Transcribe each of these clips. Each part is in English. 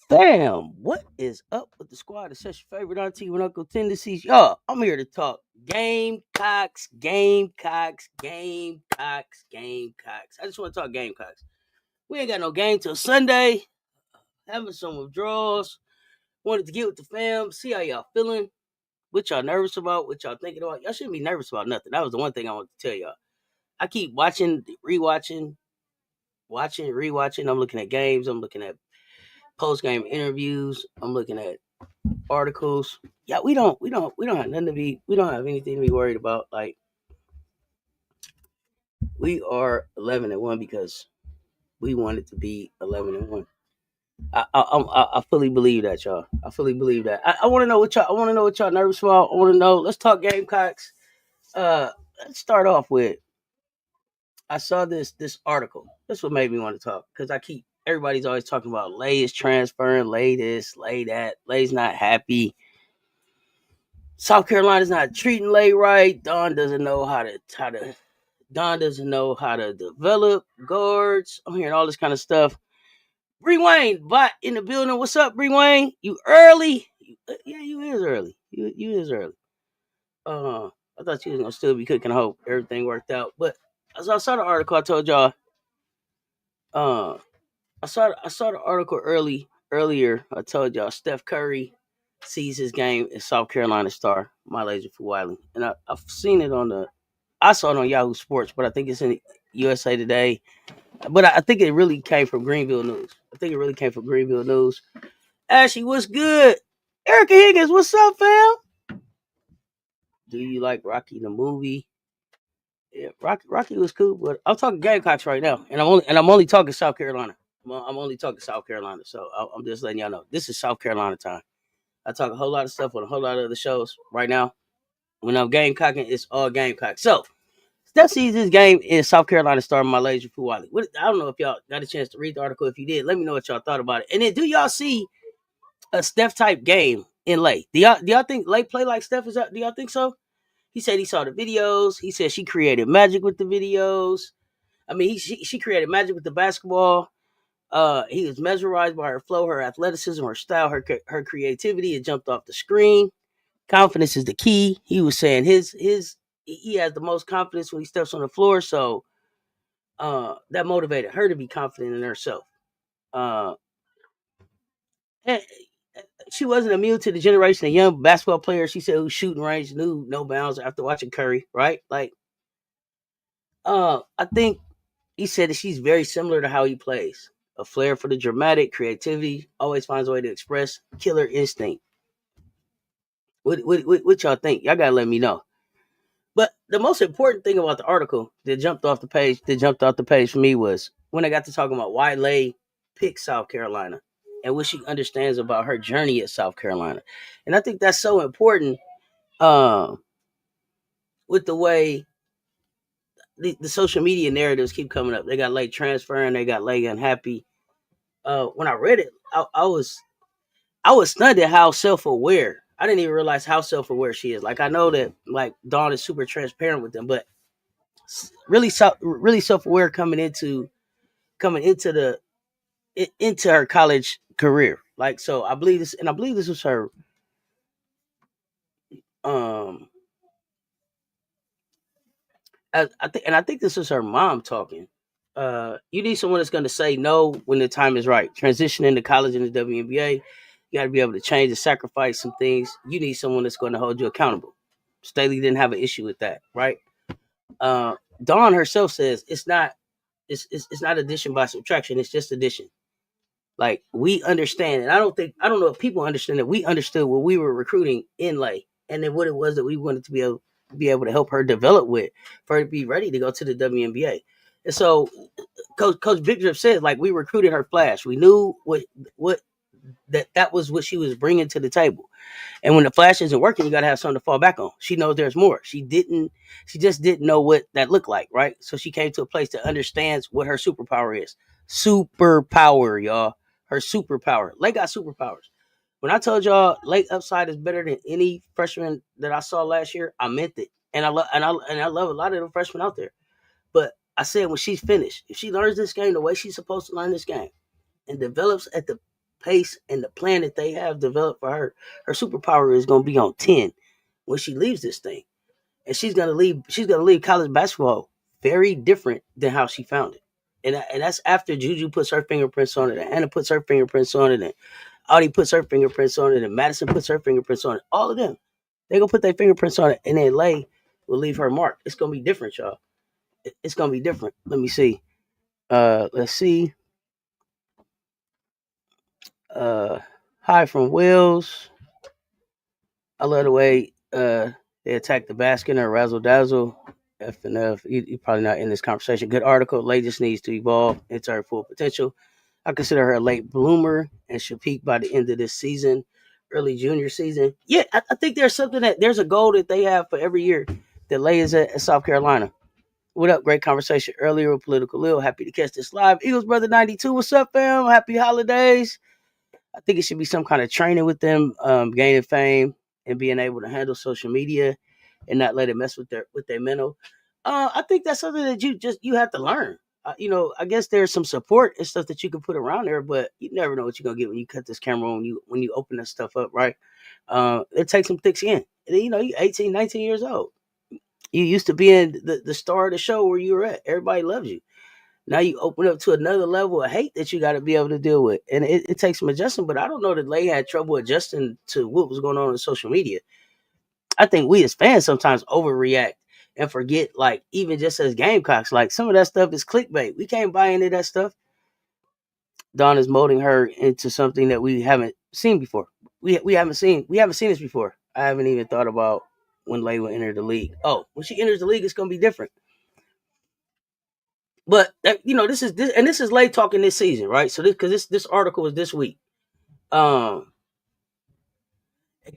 Damn, what is up with the squad? It's such your favorite auntie with Uncle Tendencies. Y'all, I'm here to talk Gamecocks, Gamecocks, Gamecocks, Gamecocks. I just want to talk Gamecocks. We ain't got no game till Sunday. Having some withdrawals. Wanted to get with the fam, see how y'all feeling. What y'all nervous about, what y'all thinking about. Y'all shouldn't be nervous about nothing. That was the one thing I wanted to tell y'all. I keep watching, rewatching, rewatching. I'm looking at games. I'm looking at post-game interviews. I'm looking at articles. Yeah, we don't have nothing to be. We don't have anything to be worried about. Like we are 11-1 because we wanted to be 11-1. I fully believe that, y'all. I fully believe that. I want to know what y'all. I want to know what y'all nervous about. I want to know. Let's talk Gamecocks. Let's start off with. I saw this article. That's what made me want to talk because everybody's always talking about Lay is transferring, Lay this, Lay that. Lay's not happy. South Carolina's not treating Lay right. Don doesn't know how to develop guards. I'm hearing all this kind of stuff. Bree Wayne, bot in the building. What's up, Bree Wayne? You early? Yeah, you is early. You is early. I thought you was gonna still be cooking. I hope everything worked out. But as I saw the article, I told y'all. I saw the article earlier. I told y'all Steph Curry sees his game as South Carolina star, my laser for Wiley, and I've seen it I saw it on Yahoo Sports, but I think it's in USA Today. But I think it really came from Greenville News. Ashley, what's good? Erica Higgins, what's up, fam? Do you like Rocky the movie? Yeah, Rocky was cool, but I'm talking Gamecocks right now, and I'm only talking South Carolina. I'm only talking South Carolina, so I'm just letting y'all know this is South Carolina time. I talk a whole lot of stuff on a whole lot of other shows right now. When I'm Gamecocking, it's all Gamecock. So Steph sees this game in South Carolina starting my laser for Wiley. I don't know if y'all got a chance to read the article. If you did, let me know what y'all thought about it. And then, do y'all see a Steph type game in Lay? Do y'all think Lay play like Steph? Do y'all think so? He said he saw the videos. He said she created magic with the videos. I mean, she created magic with the basketball. He was mesmerized by her flow, her athleticism, her style, her creativity. It jumped off the screen. Confidence is the key. He was saying he has the most confidence when he steps on the floor. So that motivated her to be confident in herself. And she wasn't immune to the generation of young basketball players. She said who shooting range knew no bounds after watching Curry, right? Like, I think he said that she's very similar to how he plays. A flair for the dramatic, creativity, always finds a way to express, killer instinct. What y'all think? Y'all gotta let me know. But the most important thing about the article that jumped off the page for me was when I got to talking about why Lay picked South Carolina and what she understands about her journey at South Carolina. And I think that's so important with the way the social media narratives keep coming up. They got Lay transferring, they got Lay unhappy. When I read it, I was stunned at how self-aware. I didn't even realize how self-aware she is. Like, I know that like Dawn is super transparent with them, but really self-aware coming into the into her college career. Like, so I believe this, and I believe this was her. Um, I think this was her mom talking. You need someone that's going to say no when the time is right. Transitioning to college in the WNBA, you got to be able to change and sacrifice some things. You need someone that's going to hold you accountable. Staley didn't have an issue with that, right? Uh, Dawn herself says it's not addition by subtraction. It's just addition. Like, we understand, and I don't know if people understand that we understood what we were recruiting in Lay, and then what it was that we wanted to be able to help her develop with for her to be ready to go to the WNBA. And so Coach Big Drip said, like, we recruited her flash. We knew what that was what she was bringing to the table. And when the flash isn't working, you got to have something to fall back on. She knows there's more. She just didn't know what that looked like, right? So she came to a place that understands what her superpower is. Superpower, y'all. Her superpower. Lake got superpowers. When I told y'all Lake upside is better than any freshman that I saw last year, I meant it. And I love a lot of the freshmen out there. But I said, when she's finished, if she learns this game the way she's supposed to learn this game, and develops at the pace and the plan that they have developed for her, her superpower is going to be on 10 when she leaves this thing. And she's going to leave college basketball very different than how she found it. And that's after Juju puts her fingerprints on it, and Anna puts her fingerprints on it, and Audie puts her fingerprints on it, and Madison puts her fingerprints on it. All of them, they're going to put their fingerprints on it, and then Lay will leave her mark. It's going to be different, y'all. It's going to be different. Let me see. Let's see. Uh, Hi from Wales. I love the way they attack the basket or razzle dazzle. F and F. You're probably not in this conversation. Good article. Lay just needs to evolve into her full potential. I consider her a late bloomer and should peak by the end of this season, early junior season. Yeah, I think there's a goal that they have for every year that Lay is at South Carolina. What up? Great conversation earlier with Political Lil. Happy to catch this live. Eagles Brother 92. What's up, fam? Happy holidays. I think it should be some kind of training with them, gaining fame and being able to handle social media and not let it mess with their mental. I think that's something that you have to learn. I guess there's some support and stuff that you can put around there, but you never know what you're gonna get when you cut this camera on, when you open that stuff up, right? It takes some thick skin. And then, you're 18, 19 years old. You used to being the star of the show where you were at. Everybody loves you. Now you open up to another level of hate that you got to be able to deal with, and it takes some adjustment. But I don't know that Lay had trouble adjusting to what was going on in social media. I think we as fans sometimes overreact and forget, like, even just as Gamecocks, like, some of that stuff is clickbait. We can't buy into that stuff. Dawn is molding her into something that we haven't seen before. We haven't seen this before. I haven't even thought about when Lay will enter the league. Oh, when she enters the league, it's gonna be different. But this is late talking this season, right? So this article was this week. Um,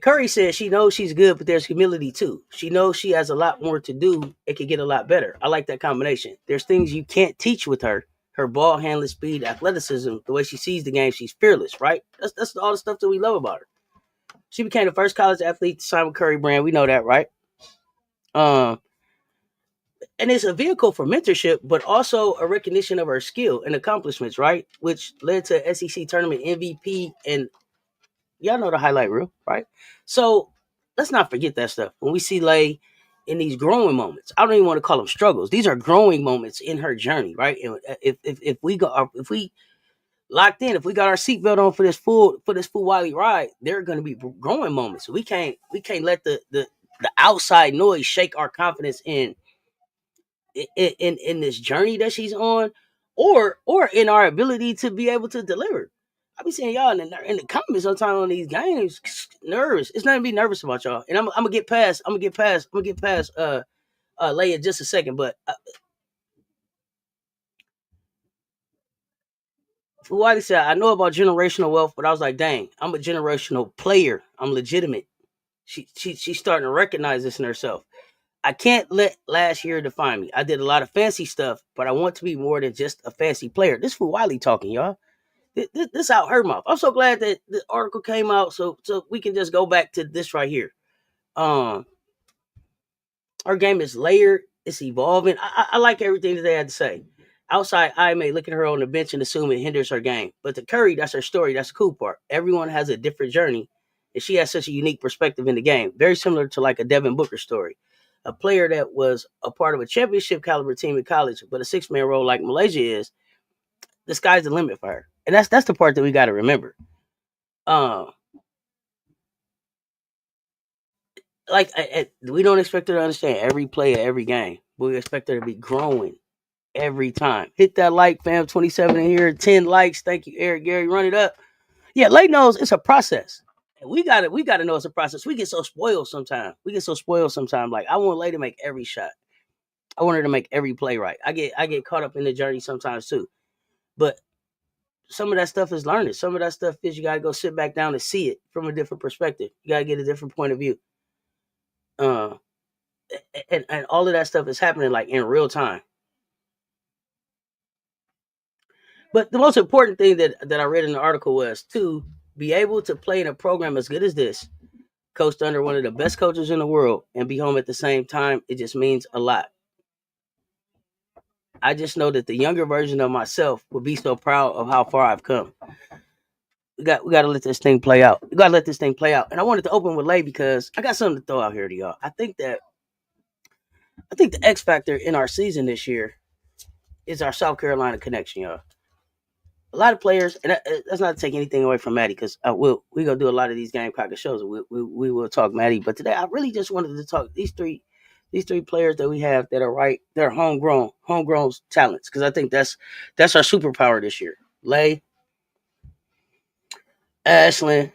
Curry says she knows she's good, but there's humility too. She knows she has a lot more to do. It could get a lot better. I like that combination. There's things you can't teach with her. Her ball handling, speed, athleticism, the way she sees the game, she's fearless, right? That's all the stuff that we love about her. She became the first college athlete to sign with Curry brand. We know that, right? Um, and it's a vehicle for mentorship, but also a recognition of her skill and accomplishments, right? Which led to SEC tournament MVP, and y'all know the highlight reel, right? So let's not forget that stuff. When we see Lay in these growing moments, I don't even want to call them struggles. These are growing moments in her journey, right? And if we locked in, if we got our seatbelt on for this full Wiley ride, there are going to be growing moments. We can't let the outside noise shake our confidence in this journey that she's on, or in our ability to be able to deliver. I be seeing y'all in the comments sometimes on these games, nervous. It's nothing to be nervous about, y'all. And I'm gonna get past. Lay in just a second. But for what he said, I know about generational wealth, but I was like, dang, I'm a generational player. I'm legitimate. She's starting to recognize this in herself. I can't let last year define me. I did a lot of fancy stuff, but I want to be more than just a fancy player. This for Wiley talking, y'all. This out her mouth. I'm so glad that the article came out, so we can just go back to this right here. Um, our game is layered. It's evolving. I like everything that they had to say. Outside eye may look at her on the bench and assume it hinders her game. But to Curry, that's her story. That's the cool part. Everyone has a different journey, and she has such a unique perspective in the game. Very similar to like a Devin Booker story. A player that was a part of a championship caliber team in college, but a six-man role like Malaysia is, the sky's the limit for her. And that's the part that we gotta remember. Um, we don't expect her to understand every play of every game, but we expect her to be growing every time. Hit that like, fam. 27 in here, 10 likes. Thank you, Eric Gary. Run it up. Yeah, Lay knows it's a process. And we gotta know it's a process. We get so spoiled sometimes. Like I want Lay to make every shot. I want her to make every play right. I get caught up in the journey sometimes too. But some of that stuff is learning. Some of that stuff is you gotta go sit back down and see it from a different perspective. You gotta get a different point of view. Uh and all of that stuff is happening like in real time. But the most important thing that I read in the article was to be able to play in a program as good as this, coached under one of the best coaches in the world, and be home at the same time. It just means a lot. I just know that the younger version of myself would be so proud of how far I've come. We got to let this thing play out. We got to let this thing play out. And I wanted to open with Lay because I got something to throw out here to y'all. I think the X factor in our season this year is our South Carolina connection, y'all. A lot of players, and that's not to take anything away from Maddie, because we gonna do a lot of these Gamecockin shows. We will talk Maddie, but today I really just wanted to talk these three players that we have that are right. They're homegrown talents, because I think that's our superpower this year. Lay, Ashlyn,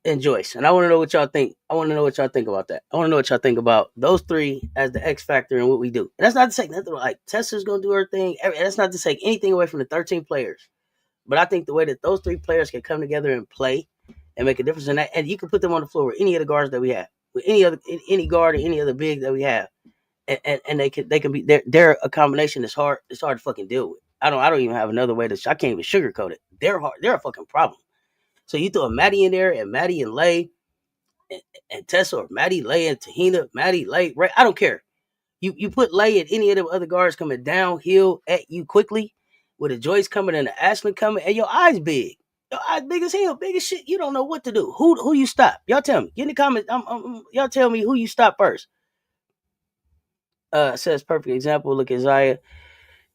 and Joyce. And I want to know what y'all think. I want to know what y'all think about that. I want to know what y'all think about those three as the X factor in what we do. And that's not to say nothing like Tessa's gonna do her thing. That's not to take anything away from the 13 players. But I think the way that those three players can come together and play and make a difference in that, and you can put them on the floor with any of the guards that we have, with any guard or any other big that we have, and they can be they're a combination that's hard. It's hard to fucking deal with. I don't even have another way to. I can't even sugarcoat it. They're hard. They're a fucking problem. So you throw a Maddie in there, and Maddie and Lay, and Tessa, or Maddie, Lay, and Tahina, Maddie, Lay, right? I don't care. You put Lay and any of the other guards coming downhill at you quickly, with a Joyce coming and the Ashley coming, and your eyes big. Your eyes big as hell, big as shit. You don't know what to do. Who you stop? Y'all tell me. Get in the comments. Y'all tell me who you stop first. Says perfect example. Look at Zaya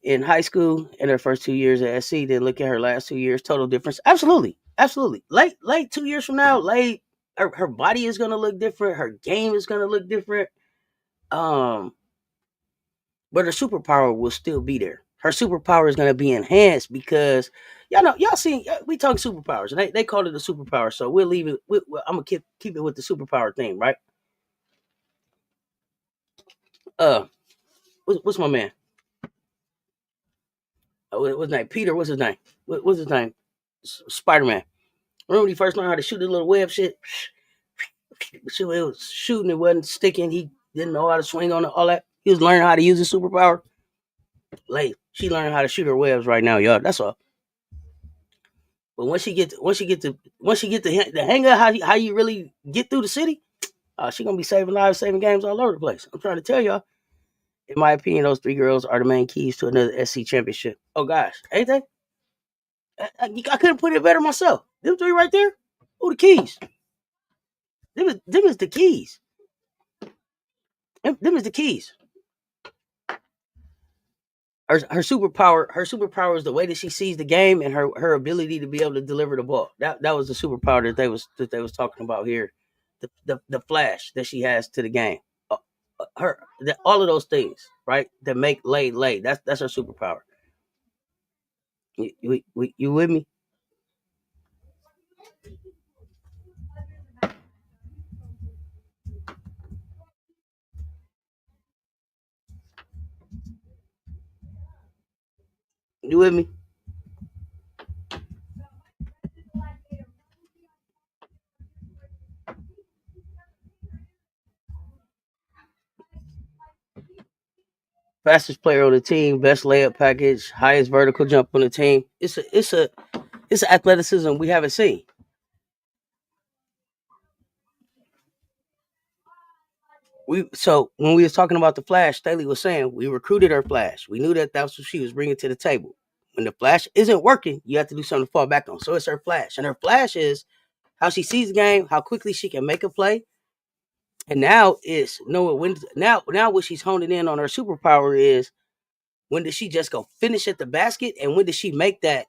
in high school in her first 2 years at SC. Then look at her last 2 years. Total difference. Absolutely, absolutely. Late 2 years from now, her body is gonna look different. Her game is gonna look different. Um, but her superpower will still be there. Her superpower is going to be enhanced because y'all seen we talk superpowers and they call it a superpower. So we'll leave it. I'm gonna keep it with the superpower theme, right? Uh, what's my man? What's his name? Peter. What's his name? What's his name? Spider Man. Remember when he first learned how to shoot the little web shit? So it was shooting, it wasn't sticking. He didn't know how to swing on it, all that. He was learning how to use his superpower. Like she learning how to shoot her webs right now, y'all. That's all. But once she get the hang of how you really get through the city, she gonna be saving lives, saving games all over the place. I'm trying to tell y'all. In my opinion, those three girls are the main keys to another SC championship. Oh gosh, ain't they? I couldn't put it better myself. Them three right there. Who the keys? Them is the keys. Them is the keys. Her superpower is the way that she sees the game and her ability to be able to deliver the ball. That was the superpower that they was talking about here. The flash that she has to the game. All of those things, right? That make lay. That's her superpower. You with me? You with me? Fastest player on the team, best layup package, highest vertical jump on the team. It's an athleticism we haven't seen. So when we was talking about the Flash, Staley was saying we recruited her Flash. We knew that that's what she was bringing to the table. When the Flash isn't working, you have to do something to fall back on. So it's her Flash, and her Flash is how she sees the game, how quickly she can make a play, and now is knowing when. Now what she's honing in on her superpower is when does she just go finish at the basket, and when does she make that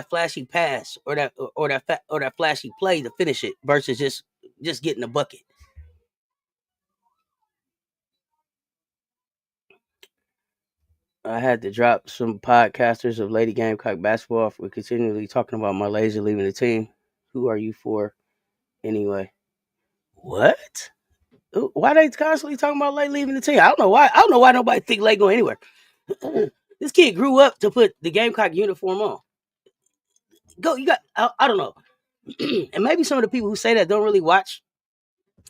flashy pass or that flashy play to finish it versus just getting a bucket. I had to drop some podcasters of Lady Gamecock basketball. We're continually talking about Malaysia leaving the team. Who are you for anyway? What? Why they constantly talking about Lay leaving the team? I don't know why. I don't know why nobody think Lay going anywhere. This kid grew up to put the Gamecock uniform on. Go, you got. I don't know. And maybe some of the people who say that don't really watch.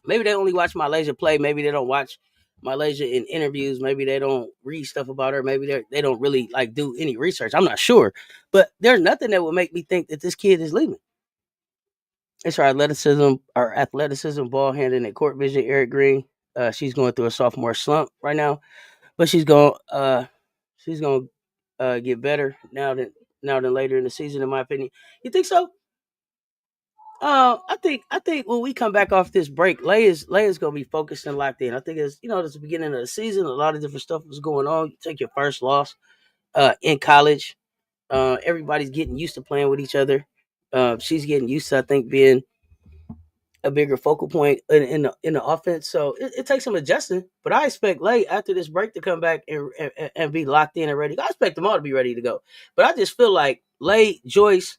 Maybe they only watch Malaysia play. Maybe they don't watch Malaysia in interviews. Maybe they don't read stuff about her. Maybe they don't really like do any research. I'm not sure, but there's nothing that would make me think that this kid is leaving. It's her athleticism, ball handling, and court vision. Eric Green. She's going through a sophomore slump right now, but she's going to get better now than later in the season. In my opinion, you think so? I think when we come back off this break, Leia's gonna be focused and locked in. I think it's the beginning of the season. A lot of different stuff was going on. You take your first loss in college. Everybody's getting used to playing with each other. She's getting used to, I think, being a bigger focal point in the offense. So it takes some adjusting. But I expect Leia after this break to come back and be locked in and ready. I expect them all to be ready to go. But I just feel like Leia, Joyce,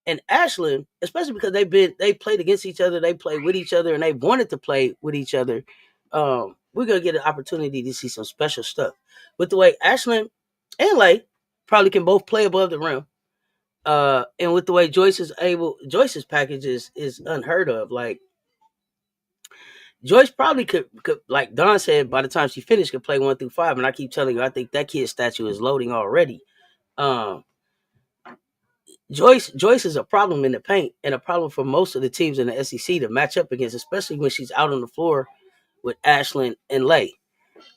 and Ashland, especially because they played against each other, they played with each other, and they wanted to play with each other. We're gonna get an opportunity to see some special stuff with the way Ashland and Lay probably can both play above the rim. And with the way Joyce's package is unheard of. Like Joyce probably could, like Don said, by the time she finished, could play 1 through 5. And I keep telling you, I think that kid's statue is loading already. Um, Joyce is a problem in the paint and a problem for most of the teams in the SEC to match up against, especially when she's out on the floor with Ashland and Lay.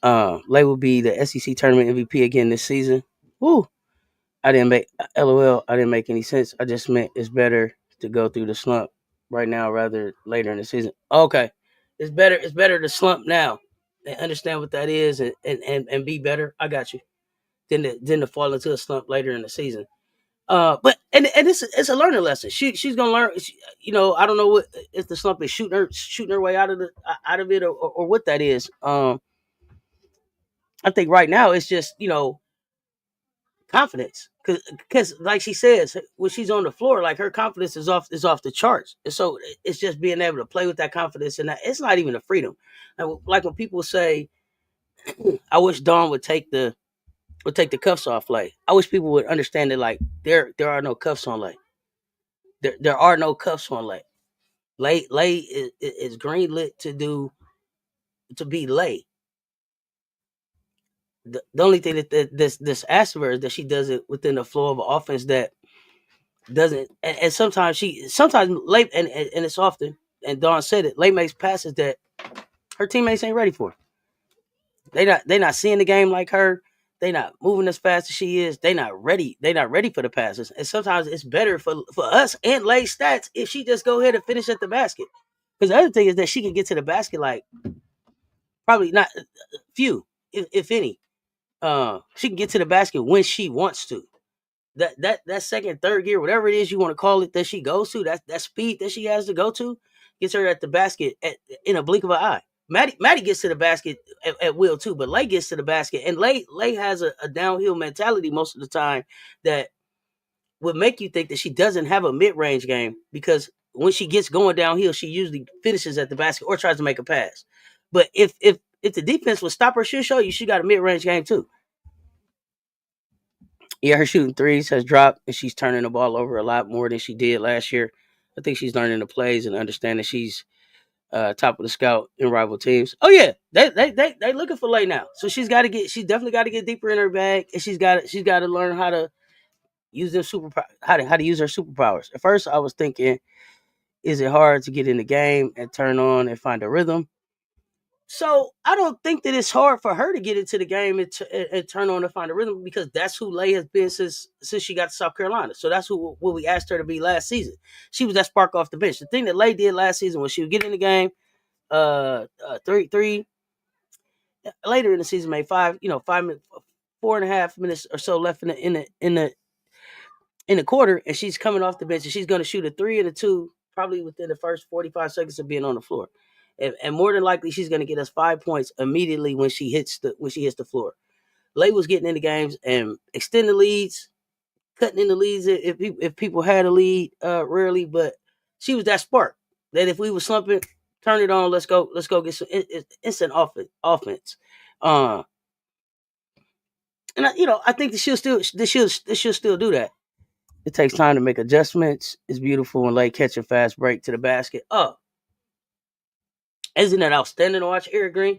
Lay will be the SEC tournament MVP again this season. Woo! I didn't make LOL. I didn't make any sense. I just meant it's better to go through the slump right now rather later in the season. Okay, it's better. It's better to slump now and understand what that is and be better. I got you. Than to fall into a slump later in the season. But it's a learning lesson. She's gonna learn. I don't know what if the slump is shooting her way out of it or what that is. I think right now it's just confidence because like she says when she's on the floor, like her confidence is off the charts. And so it's just being able to play with that confidence, and it's not even a freedom. Like when people say, "I wish Dawn would take the cuffs off." Like I wish people would understand that like there are no cuffs on Lay. There are no cuffs on Lay. Lay is greenlit to be Lay. The only thing that this asks for is that she does it within the flow of an offense that doesn't. And sometimes Lay and it's often. And Dawn said it. Lay makes passes that her teammates ain't ready for. They not seeing the game like her. They not moving as fast as she is. They not ready. They not ready for the passes. And sometimes it's better for us and Lay stats if she just go ahead and finish at the basket. Because the other thing is that she can get to the basket like probably not few, if any. She can get to the basket when she wants to. That second, third gear, whatever it is you want to call it, that she goes to, that speed that she has to go to, gets her at the basket in a blink of an eye. Maddie gets to the basket at will too, but Lay gets to the basket, and Lay has a downhill mentality most of the time that would make you think that she doesn't have a mid range game because when she gets going downhill, she usually finishes at the basket or tries to make a pass. But if the defense would stop her, she'll show you she got a mid range game too. Yeah, her shooting threes has dropped, and she's turning the ball over a lot more than she did last year. I think she's learning the plays and understanding she's top of the scout in rival teams. Oh yeah, they looking for Lay now, so she's definitely got to get deeper in her bag, and she's got to learn how to use them how to use her superpowers. At first, I was thinking, is it hard to get in the game and turn on and find a rhythm? So I don't think that it's hard for her to get into the game and turn on and find a rhythm because that's who Lay has been since she got to South Carolina. So that's who what we asked her to be last season. She was that spark off the bench. The thing that Lay did last season was she would get in the game, three later in the season, made 5 minutes, 4.5 minutes or so left in the quarter, and she's coming off the bench and she's going to shoot a three and a two probably within the first 45 seconds of being on the floor, and more than likely she's going to get us 5 points immediately when she hits the floor. Lay was getting in the games and extending leads, cutting in the leads if people had a lead, rarely, but she was that spark that if we were slumping, turn it on, let's go get some instant offense. Uh, and I think that she'll still do that. It takes time to make adjustments. It's beautiful when Lay catch a fast break to the basket. Oh, isn't that outstanding to watch, Eric Green?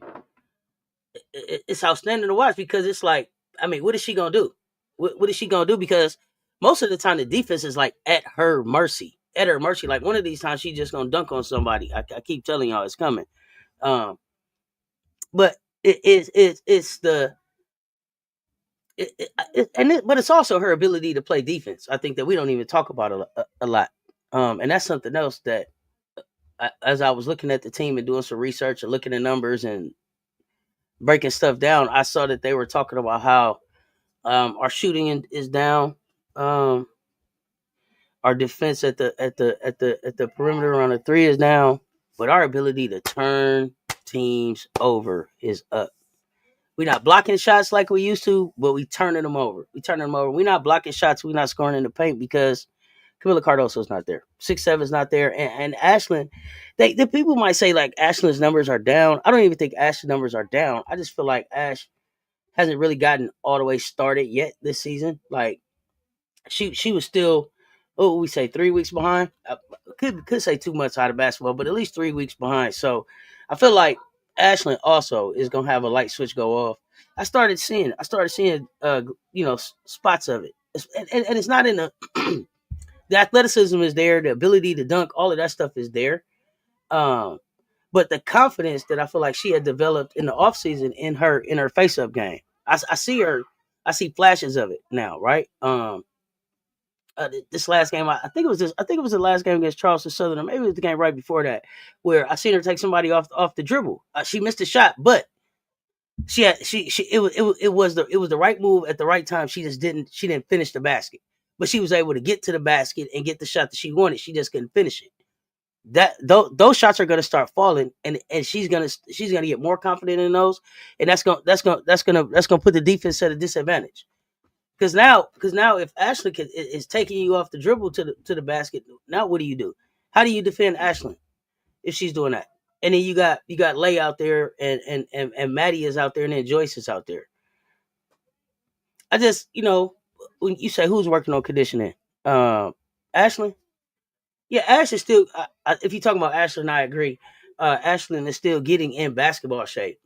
It's outstanding to watch because it's like, I mean, what is she gonna do? What is she gonna do? Because most of the time the defense is like at her mercy. At her mercy. Like one of these times she's just gonna dunk on somebody. I keep telling y'all it's coming. Um, but it's the but it's also her ability to play defense. I think that we don't even talk about a lot. And that's something else that as I was looking at the team and doing some research and looking at numbers and breaking stuff down, I saw that they were talking about how our shooting is down, um, our defense at the perimeter on the three is down, but our ability to turn teams over is up. We're not blocking shots like we used to, but we turning them over. We're not blocking shots. We're not scoring in the paint because Camila Cardoso's not there. 6'7" is not there, and Ashlyn. The people might say like Ashlyn's numbers are down. I don't even think Ashlyn's numbers are down. I just feel like Ash hasn't really gotten all the way started yet this season. Like she was still, what would we say, 3 weeks behind. Could say too much out of basketball, but at least 3 weeks behind. So I feel like Ashlyn also is gonna have a light switch go off. I started seeing spots of it. And it's not in the athleticism is there, the ability to dunk, all of that stuff is there. Um, but the confidence that I feel like she had developed in the offseason in her face up game, I see her, I see flashes of it now, right? This last game, I think it was the last game against Charleston Southern, or maybe it was the game right before that, where I seen her take somebody off the dribble. She missed a shot, but it was the right move at the right time. She didn't finish the basket, but she was able to get to the basket and get the shot that she wanted. She just couldn't finish it. Those shots are going to start falling, and she's gonna get more confident in those, and that's gonna put the defense at a disadvantage. Because now if Ashley is taking you off the dribble to the basket, now what do you do? How do you defend Ashley if she's doing that? And then you got Lay out there, and Maddie is out there, and then Joyce is out there. I just, when you say who's working on conditioning, Ashley. Yeah, Ash is still. If you're talking about Ashlyn, I agree. Ashlyn is still getting in basketball shape.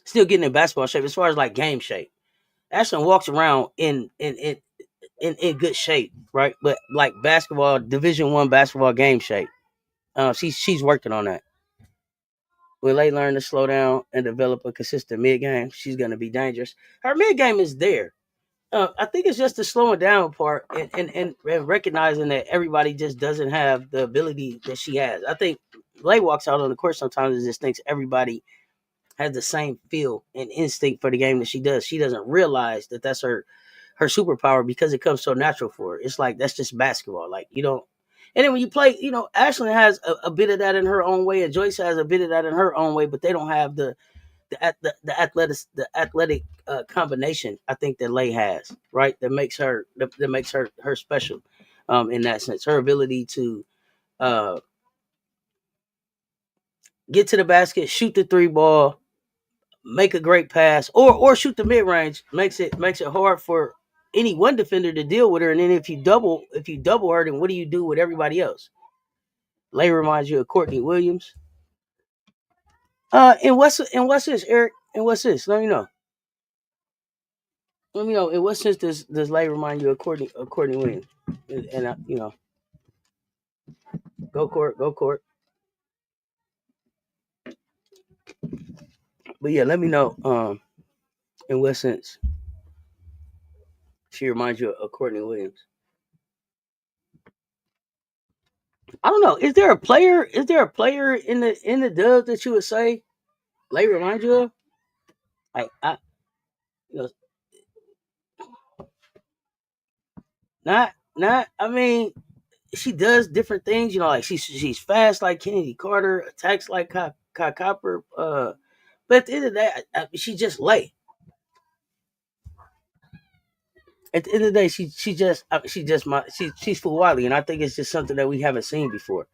Still getting in basketball shape as far as like game shape. Ashlyn walks around in good shape, right? But like basketball, Division 1 basketball game shape. She's working on that. When they learn to slow down and develop a consistent mid game, she's gonna be dangerous. Her mid game is there. I think it's just the slowing down part and recognizing that everybody just doesn't have the ability that she has. I think Lay walks out on the court sometimes and just thinks everybody has the same feel and instinct for the game that she does. She doesn't realize that that's her superpower because it comes so natural for her. It's like that's just basketball. Like you don't. And then when you play, Ashlyn has a bit of that in her own way, and Joyce has a bit of that in her own way, but they don't have the athletic combination I think that Lay has, right? That makes her special, in that sense. Her ability to uh, get to the basket, shoot the three ball, make a great pass, or shoot the mid range makes it hard for any one defender to deal with her. And then if you double her, then what do you do with everybody else? Lay reminds you of Courtney Williams. And what's this, Eric? And what's this? Let me know. Let me know. In what sense does Lay remind you of Courtney Williams? And go court. But yeah, let me know. In what sense she reminds you of Courtney Williams? I don't know. Is there a player? Is there a player in the Dubs that you would say Lay reminds you of? I you know, not. I mean, she does different things. You know, like she's fast like Kennedy Carter, attacks like Kai Copper. But at the end of the day, she just Lay. At the end of the day, she just she's Full Wiley, and I think it's just something that we haven't seen before.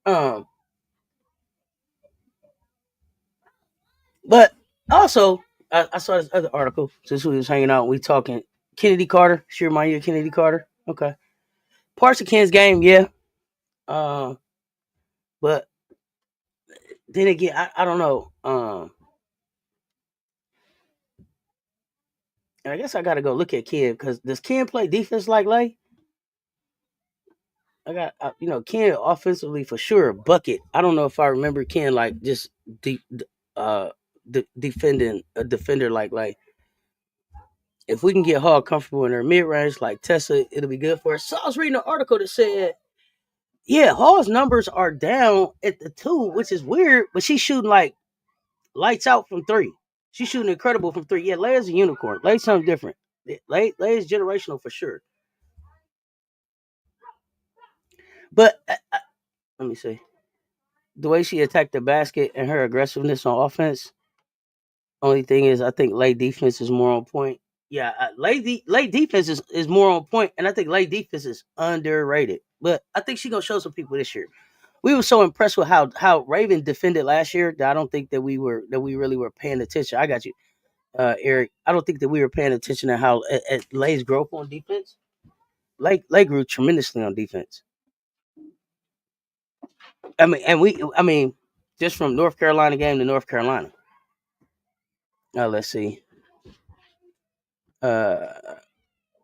Um, but also I saw this other article since we was hanging out. We talking Kennedy Carter. She remind you of Kennedy Carter. Okay, parts of Ken's game, yeah. But then again, I don't know. I guess I got to go look at Ken because does Ken play defense like Lay? Ken offensively for sure bucket. I don't know if I remember Ken like just uh defending a defender like if we can get Hall comfortable in her mid range like Tessa, it'll be good for us. So I was reading an article that said, yeah, Hall's numbers are down at the two, which is weird, but she's shooting like lights out from three. She's shooting incredible from three. Yeah, Lay's a unicorn. Lay's something different. Lay is generational for sure. But let me see. The way she attacked the basket and her aggressiveness on offense. Only thing is, I think Lay defense is more on point. Yeah, Lay defense is more on point, and I think Lay defense is underrated. But I think she's gonna show some people this year. We were so impressed with how Raven defended last year that I don't think that we really were paying attention. I got you, Eric. I don't think that we were paying attention to how at Lay's growth on defense. Lay grew tremendously on defense. I mean, just from North Carolina game to North Carolina. Let's see. Uh,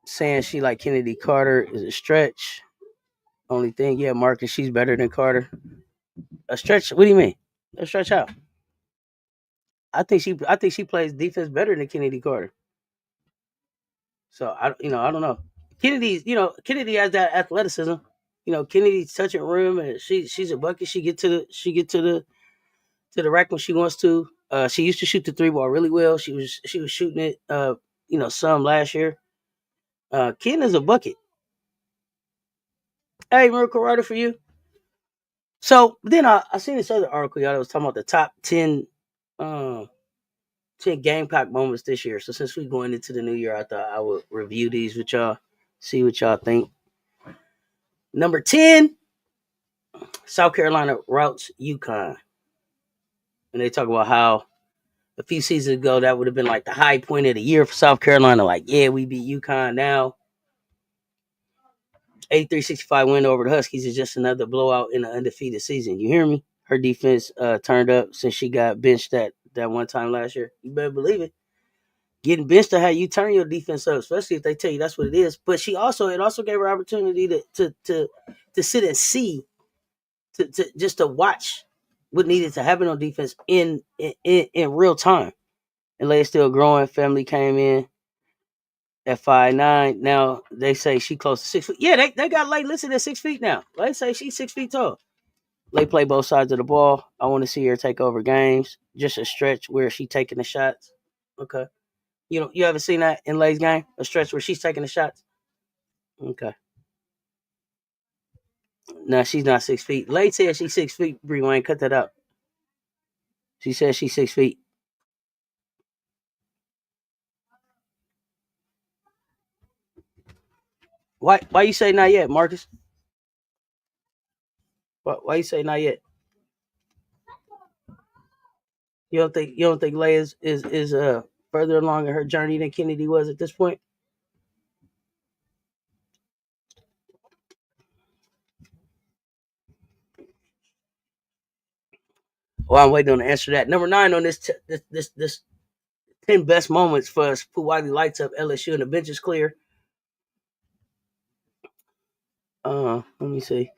saying she like Kennedy Carter is a stretch. Only thing, yeah, Marcus, she's better than Carter. A stretch? What do you mean? A stretch out? I think she plays defense better than Kennedy Carter. So I don't know. Kennedy has that athleticism. Kennedy's touching rim and she's a bucket. She get to the rack when she wants to. She used to shoot the three ball really well. She was shooting it some last year. Ken is a bucket. Hey, Miracle Rider for you. So then I seen this other article, y'all, that was talking about the top 10 Gamecock moments this year. So since we're going into the new year, I thought I would review these with y'all, see what y'all think. Number 10, South Carolina routes UConn. And they talk about how a few seasons ago that would have been like the high point of the year for South Carolina. Like, yeah, we beat UConn now. 83-65 win over the Huskies is just another blowout in an undefeated season. You hear me? Her defense turned up since she got benched that one time last year. You better believe it. Getting benched to how you turn your defense up, especially if they tell you that's what it is. But it also gave her opportunity to sit and see, to just to watch what needed to happen on defense in real time. And Leigh's still growing. Family came in at 5'9". Now they say she close to 6 feet. Yeah, they got Leigh listed at 6 feet now. They say she's 6 feet tall. Leigh play both sides of the ball. I want to see her take over games. Just a stretch where she taking the shots. Okay. You ever seen that in Leigh's game? A stretch where she's taking the shots? Okay. No, she's not 6 feet. Leigh said she's 6 feet. Bree Wayne, cut that out. She said she's 6 feet. Why you say not yet, Marcus? Why you say not yet? You don't think Leigh is further along in her journey than Kennedy was at this point? Well, I'm waiting on the answer to that. Number 9 on this 10 best moments for us. Put Wiley lights up LSU and the bench is clear. Let me see.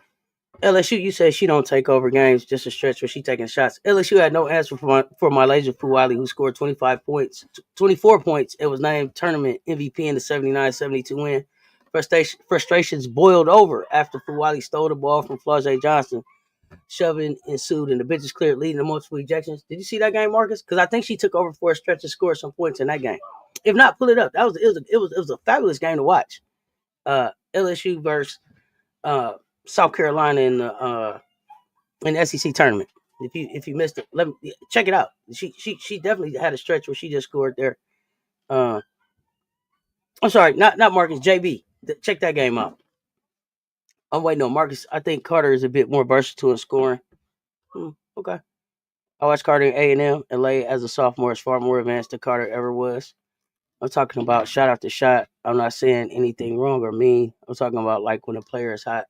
LSU, you said she don't take over games, just a stretch where she taking shots. LSU had no answer for Malaysia Fuwali, who scored 25 points, 24 points, and was named tournament MVP in the 79-72 win. Frustrations boiled over after Fuwali stole the ball from Flau'jae Johnson. Shoving ensued, and the benches cleared, leading to multiple ejections. Did you see that game, Marcus? Because I think she took over for a stretch and scored some points in that game. If not, pull it up. It was a fabulous game to watch. LSU versus uh, South Carolina in the SEC tournament. If you missed it, let me check it out. She definitely had a stretch where she just scored there. Uh, I'm sorry, not Marcus, JB. Check that game out. I'm waiting on Marcus. I think Carter is a bit more versatile in scoring. Okay. I watched Carter in A&M and LA as a sophomore is far more advanced than Carter ever was. I'm talking about shot after shot. I'm not saying anything wrong or mean. I'm talking about like when a player is hot.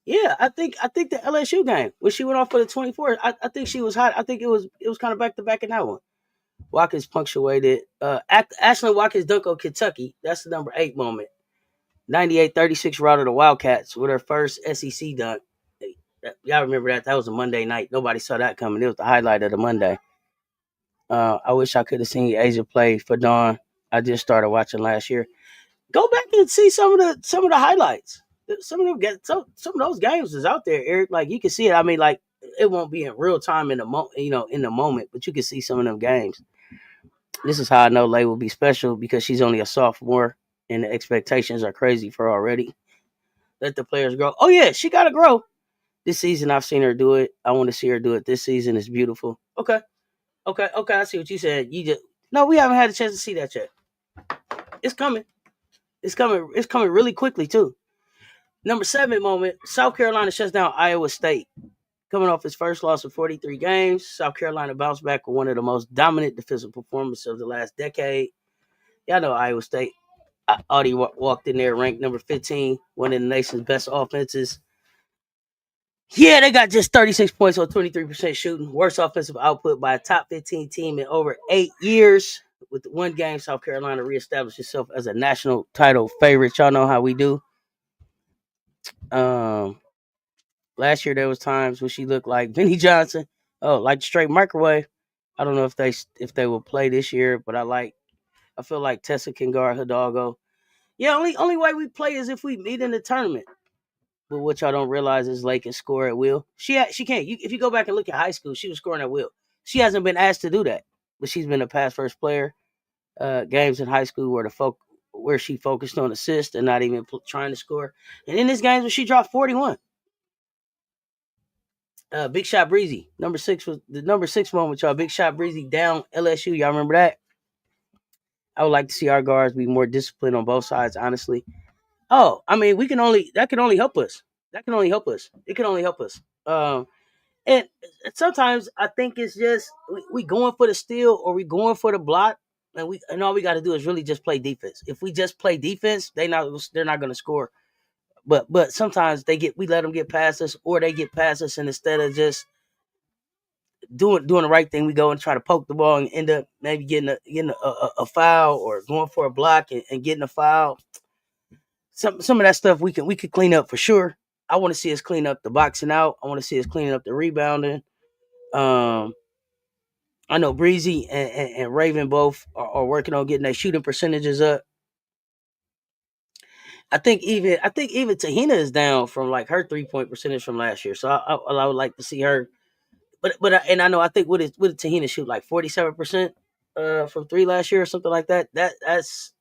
Yeah, I think the LSU game when she went off for the 24, I think she was hot. I think it was kind of back to back in that one. Watkins punctuated. Ashlyn Watkins dunk on Kentucky. That's the number 8 moment. 98-36 rout of the Wildcats with her first SEC dunk. Y'all remember that? That was a Monday night. Nobody saw that coming. It was the highlight of the Monday. I wish I could have seen Asia play for Dawn. I just started watching last year. Go back and see some of the highlights. Some of them get some of those games is out there, Eric. Like you can see it. I mean, like it won't be in real time in the moment, but you can see some of them games. This is how I know Lay will be special because she's only a sophomore and the expectations are crazy for her already. Let the players grow. Oh yeah, she gotta grow. This season I've seen her do it. I want to see her do it this season. It's beautiful. Okay. Okay. I see what you said. You just no, we haven't had a chance to see that yet. It's coming. It's coming. It's coming really quickly too. Number 7 moment. South Carolina shuts down Iowa State. Coming off his first loss of 43 games, South Carolina bounced back with one of the most dominant defensive performances of the last decade. Y'all know Iowa State. Audie walked in there ranked number 15, one of the nation's best offenses. Yeah, they got just 36 points on 23% shooting. Worst offensive output by a top 15 team in over 8 years. With one game, South Carolina reestablished itself as a national title favorite. Y'all know how we do. Um, Last year there was times when she looked like Vinnie Johnson. Oh, like straight microwave. I don't know if they will play this year, but I feel like Tessa can guard Hidalgo. Yeah, only way we play is if we meet in the tournament. But what y'all don't realize is Lake can score at will. She can't. If you go back and look at high school, she was scoring at will. She hasn't been asked to do that, but she's been a pass first player. Games in high school where she focused on assists and not even trying to score. And in this games where she dropped 41. Big Shot Breezy, number 6 was the number 6 moment, y'all. Big Shot Breezy down LSU. Y'all remember that? I would like to see our guards be more disciplined on both sides, honestly. Oh, I mean, that can only help us. That can only help us. It can only help us. And sometimes I think it's just we going for the steal or we going for the block, and all we got to do is really just play defense. If we just play defense, they're not going to score. But sometimes we let them get past us, or they get past us, and instead of just doing the right thing, we go and try to poke the ball and end up maybe getting a foul or going for a block and getting a foul. Some of that stuff we could clean up for sure. I want to see us clean up the boxing out. I want to see us cleaning up the rebounding. Um, I know Breezy and Raven both are working on getting their shooting percentages up. I think even Tahina is down from like her 3-point percentage from last year. So I would like to see her. And I know I think what did Tahina shoot like 47% from 3 last year or something like that. That's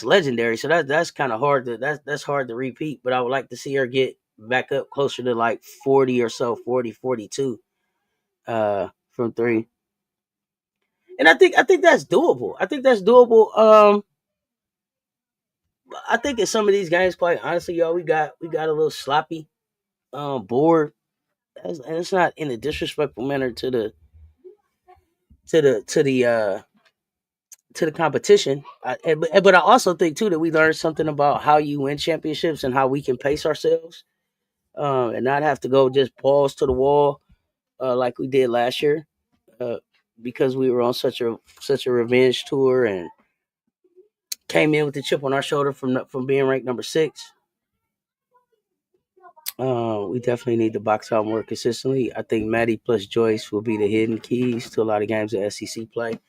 legendary. So that's kind of hard that's hard to repeat. But I would like to see her get back up closer to like 40 or so, 40, 42 from 3. And I think that's doable. I think that's doable. I think in some of these games, quite honestly, y'all, we got a little sloppy, bored, and it's not in a disrespectful manner to the to the uh to the competition. But I also think too that we learned something about how you win championships and how we can pace ourselves, and not have to go just balls to the wall like we did last year, uh, because we were on such a revenge tour and came in with the chip on our shoulder from being ranked number 6. We definitely need to box out more consistently. I think Maddie plus Joyce will be the hidden keys to a lot of games that SEC play.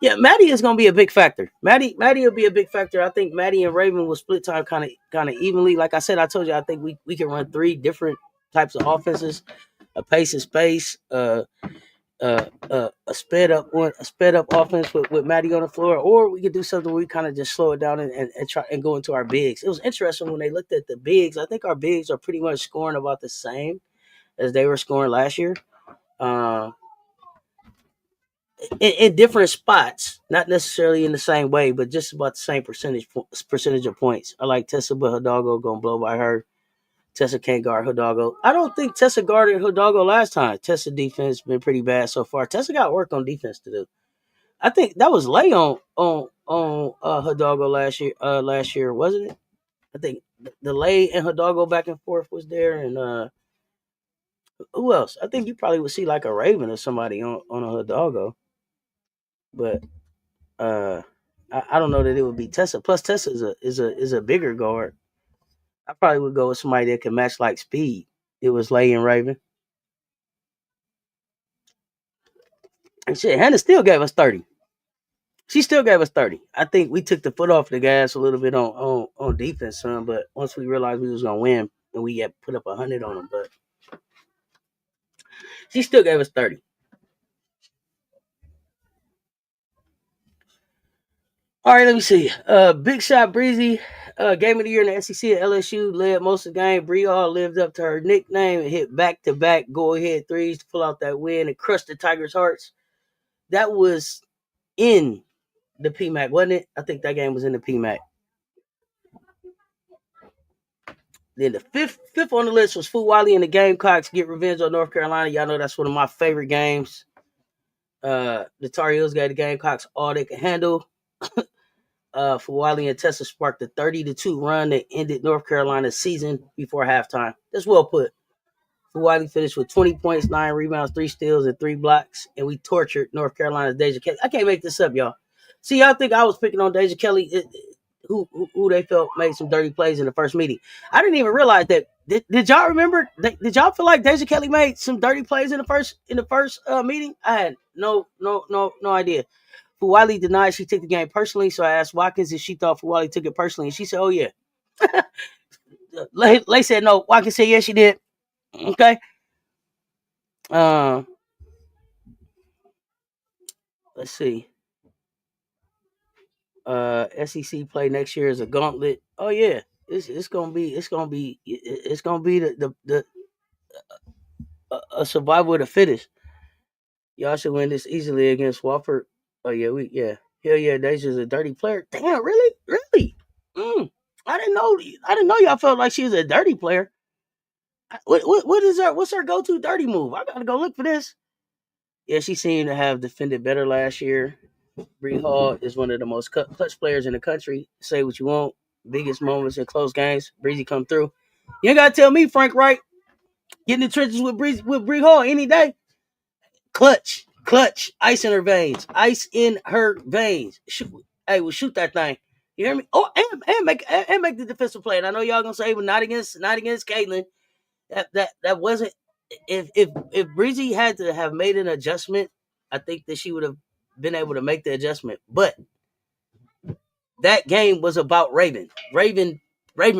Yeah, Maddie is going to be a big factor. Maddie will be a big factor. I think Maddie and Raven will split time kind of evenly. Like I said, I told you, I think we can run three different types of offenses: a pace and space, a sped up offense with Maddie on the floor, or we could do something where we kind of just slow it down and try and go into our bigs. It was interesting when they looked at the bigs. I think our bigs are pretty much scoring about the same as they were scoring last year, uh, in different spots, not necessarily in the same way, but just about the same percentage of points. I like Tessa, but Hidalgo gonna blow by her. Tessa can't guard Hidalgo. I don't think Tessa guarded Hidalgo last time. Tessa defense been pretty bad so far. Tessa got work on defense to do. I think that was lay on Hidalgo last year, wasn't it? I think the lay and Hidalgo back and forth was there, and who else? I think you probably would see like a Raven or somebody on a Hidalgo, but uh, I don't know that it would be Tessa. Plus, Tessa is a bigger guard. I probably would go with somebody that can match like speed. It was Lay and Raven, and shit. Hannah still gave us 30. She still gave us 30. I think we took the foot off the gas a little bit on defense, son. But once we realized we was gonna win, and we had put up 100 on them, but she still gave us 30. All right, let me see. Big shot Breezy, game of the year in the SEC at LSU, led most of the game. Bree Hall lived up to her nickname and hit back to back go ahead threes to pull out that win and crush the Tigers' hearts. That was in the PMAC, wasn't it? I think that game was in the PMAC. Then the fifth on the list was Fu Wiley and the Gamecocks get revenge on North Carolina. Y'all know that's one of my favorite games. The Tar Heels gave the Gamecocks all they could handle. For Wiley and Tessa sparked a 30-2 run that ended North Carolina's season before halftime. That's well put. Wiley finished with 20 points, 9 rebounds, 3 steals, and 3 blocks, and we tortured North Carolina's Deja Kelly. I can't make this up, y'all. See, y'all think I was picking on Deja Kelly, who they felt made some dirty plays in the first meeting. I didn't even realize that. Did y'all remember? Did y'all feel like Deja Kelly made some dirty plays in the first meeting? I had no idea. Fuwali denied she took the game personally, so I asked Watkins if she thought Fuwali took it personally, and she said, "Oh yeah." Lay said no. Watkins said yes, she did. Okay. Uh, let's see. SEC play next year is a gauntlet. Oh yeah, it's gonna be the a survival of the fittest. Y'all should win this easily against Wofford. Oh yeah. Hell yeah, Deja's a dirty player. Damn, really. Mm, I didn't know y'all felt like she was a dirty player. What is her? What's her go to dirty move? I gotta go look for this. Yeah, she seemed to have defended better last year. Bree Hall is one of the most clutch players in the country. Say what you want. Biggest moments in close games. Breezy come through. You ain't gotta tell me, Frank Wright. Get in the trenches with Bree Hall any day. Clutch. Ice in her veins. Ice in her veins. Shoot, hey, we'll shoot that thing. You hear me? Oh, and make the defensive play. And I know y'all gonna say, but not against Caitlin. That wasn't. If Breezy had to have made an adjustment, I think that she would have been able to make the adjustment. But that game was about Raven. Raven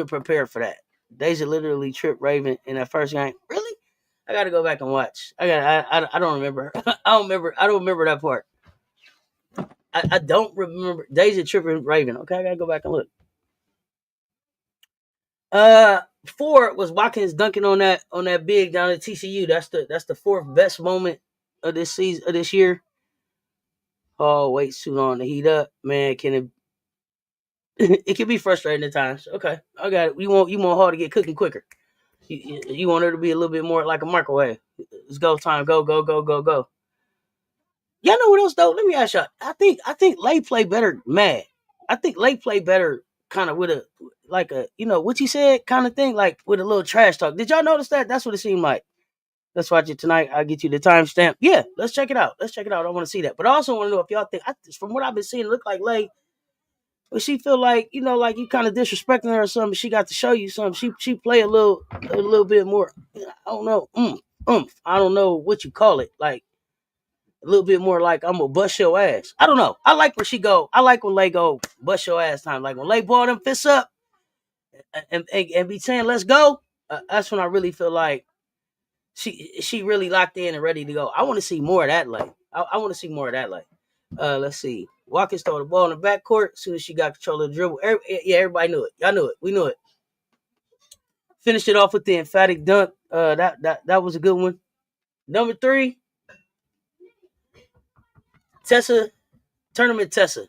prepared for that. Deja literally tripped Raven in that first game. Really? I got to go back and watch. I don't remember. I don't remember that part. I don't remember Deja tripping Raven. Okay, I got to go back and look. Four was Watkins dunking on that big down at TCU. That's the fourth best moment of this season of this year. Oh, wait, too long to heat up, man. Can it? It can be frustrating at times. Okay, I got it. You want Hall to get cooking quicker. You want her to be a little bit more like a microwave. It's go time. Go go go go go. Y'all know what else though? Let me ask y'all. I think Lay play better mad. I think Lay play better kind of with a like a what you said kind of thing like with a little trash talk. Did y'all notice that? That's what it seemed like. Let's watch it tonight. I'll get you the timestamp. Yeah, let's check it out. I want to see that. But I also want to know if y'all think, from what I've been seeing, it look like Lay but she feel like like you kind of disrespecting her or something. She got to show you something. She play a little bit more. I don't know, I don't know what you call it. Like a little bit more like I'm gonna bust your ass. I don't know. I like where she go. I like when Lay go bust your ass time. Like when Lay ball them fists up and be saying let's go. That's when I really feel like she really locked in and ready to go. I want to see more of that Lay. I want to see more of that Lay. Let's see. Watkins throw the ball in the backcourt as soon as she got control of the dribble. Yeah, everybody knew it. Y'all knew it. We knew it. Finished it off with the emphatic dunk. That was a good one. Number 3, Tessa, tournament Tessa.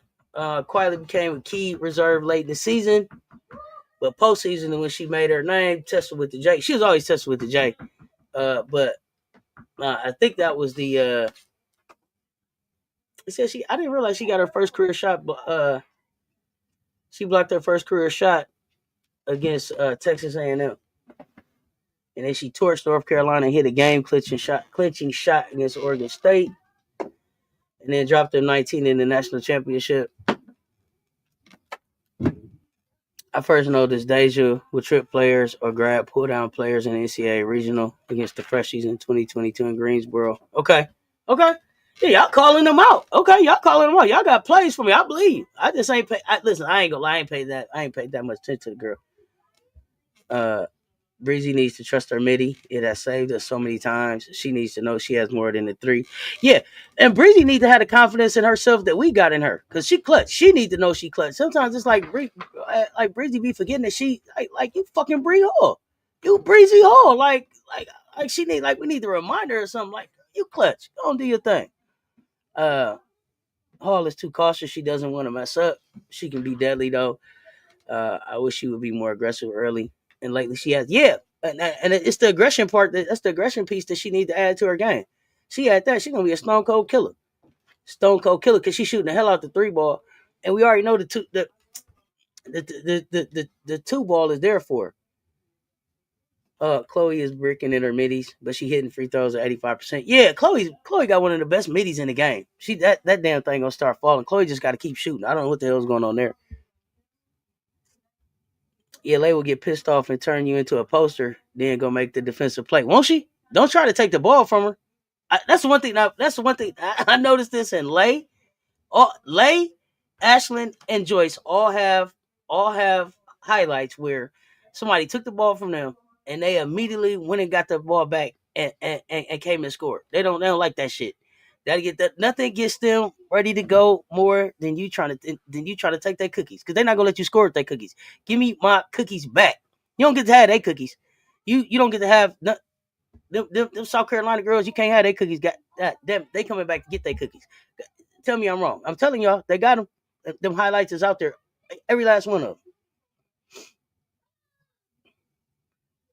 Quietly became a key reserve late in the season, but postseason when she made her name, Tessa with the J. She was always Tessa with the J. But I think that was the. It said she. I didn't realize she got her first career shot. She blocked her first career shot against Texas A&M, and then she torched North Carolina and hit a game clinching shot against Oregon State, and then dropped them 19 in the national championship. I first noticed Deja would trip players or grab pull down players in the NCAA regional against the Freshies in 2022 in Greensboro. Okay. Yeah, y'all calling them out. Okay, y'all calling them out. Y'all got plays for me. I believe. I just ain't pay. Listen, I ain't gonna lie. I ain't paid that much attention to the girl. Breezy needs to trust her midi. It has saved us so many times. She needs to know she has more than the 3. Yeah, and Breezy needs to have the confidence in herself that we got in her, because she clutch. She need to know she clutch. Sometimes it's like Breezy be forgetting that she like you fucking Bree Hall, you Breezy Hall. Like she need we need to remind her or something. Like you clutch. Don't do your thing. Hall is too cautious. She doesn't want to mess up. She can be deadly though. I wish she would be more aggressive early. And lately she has, yeah. And it's the aggression part. That's the aggression piece that she needs to add to her game. She had that. She's going to be a stone cold killer. Stone cold killer because she's shooting the hell out the 3 ball. And we already know the 2 ball is there for her. Chloe is bricking in her middies, but she hitting free throws at 85%. Yeah, Chloe got one of the best middies in the game. That damn thing gonna start falling. Chloe just got to keep shooting. I don't know what the hell's going on there. ELA will get pissed off and turn you into a poster, then go make the defensive play. Won't she? Don't try to take the ball from her. That's the one thing. That's the one thing I noticed this in Lay. Lay, Ashlyn, and Joyce all have highlights where somebody took the ball from them and they immediately went and got the ball back and came and scored. They don't like that shit. That get that nothing gets them ready to go more than you trying to take their cookies, because they're not gonna let you score with their cookies. Give me my cookies back. You don't get to have their cookies. You don't get to have them South Carolina girls. You can't have their cookies. Got that them they coming back to get their cookies. Tell me I'm wrong. I'm telling y'all they got them. Them highlights is out there. Every last one of them.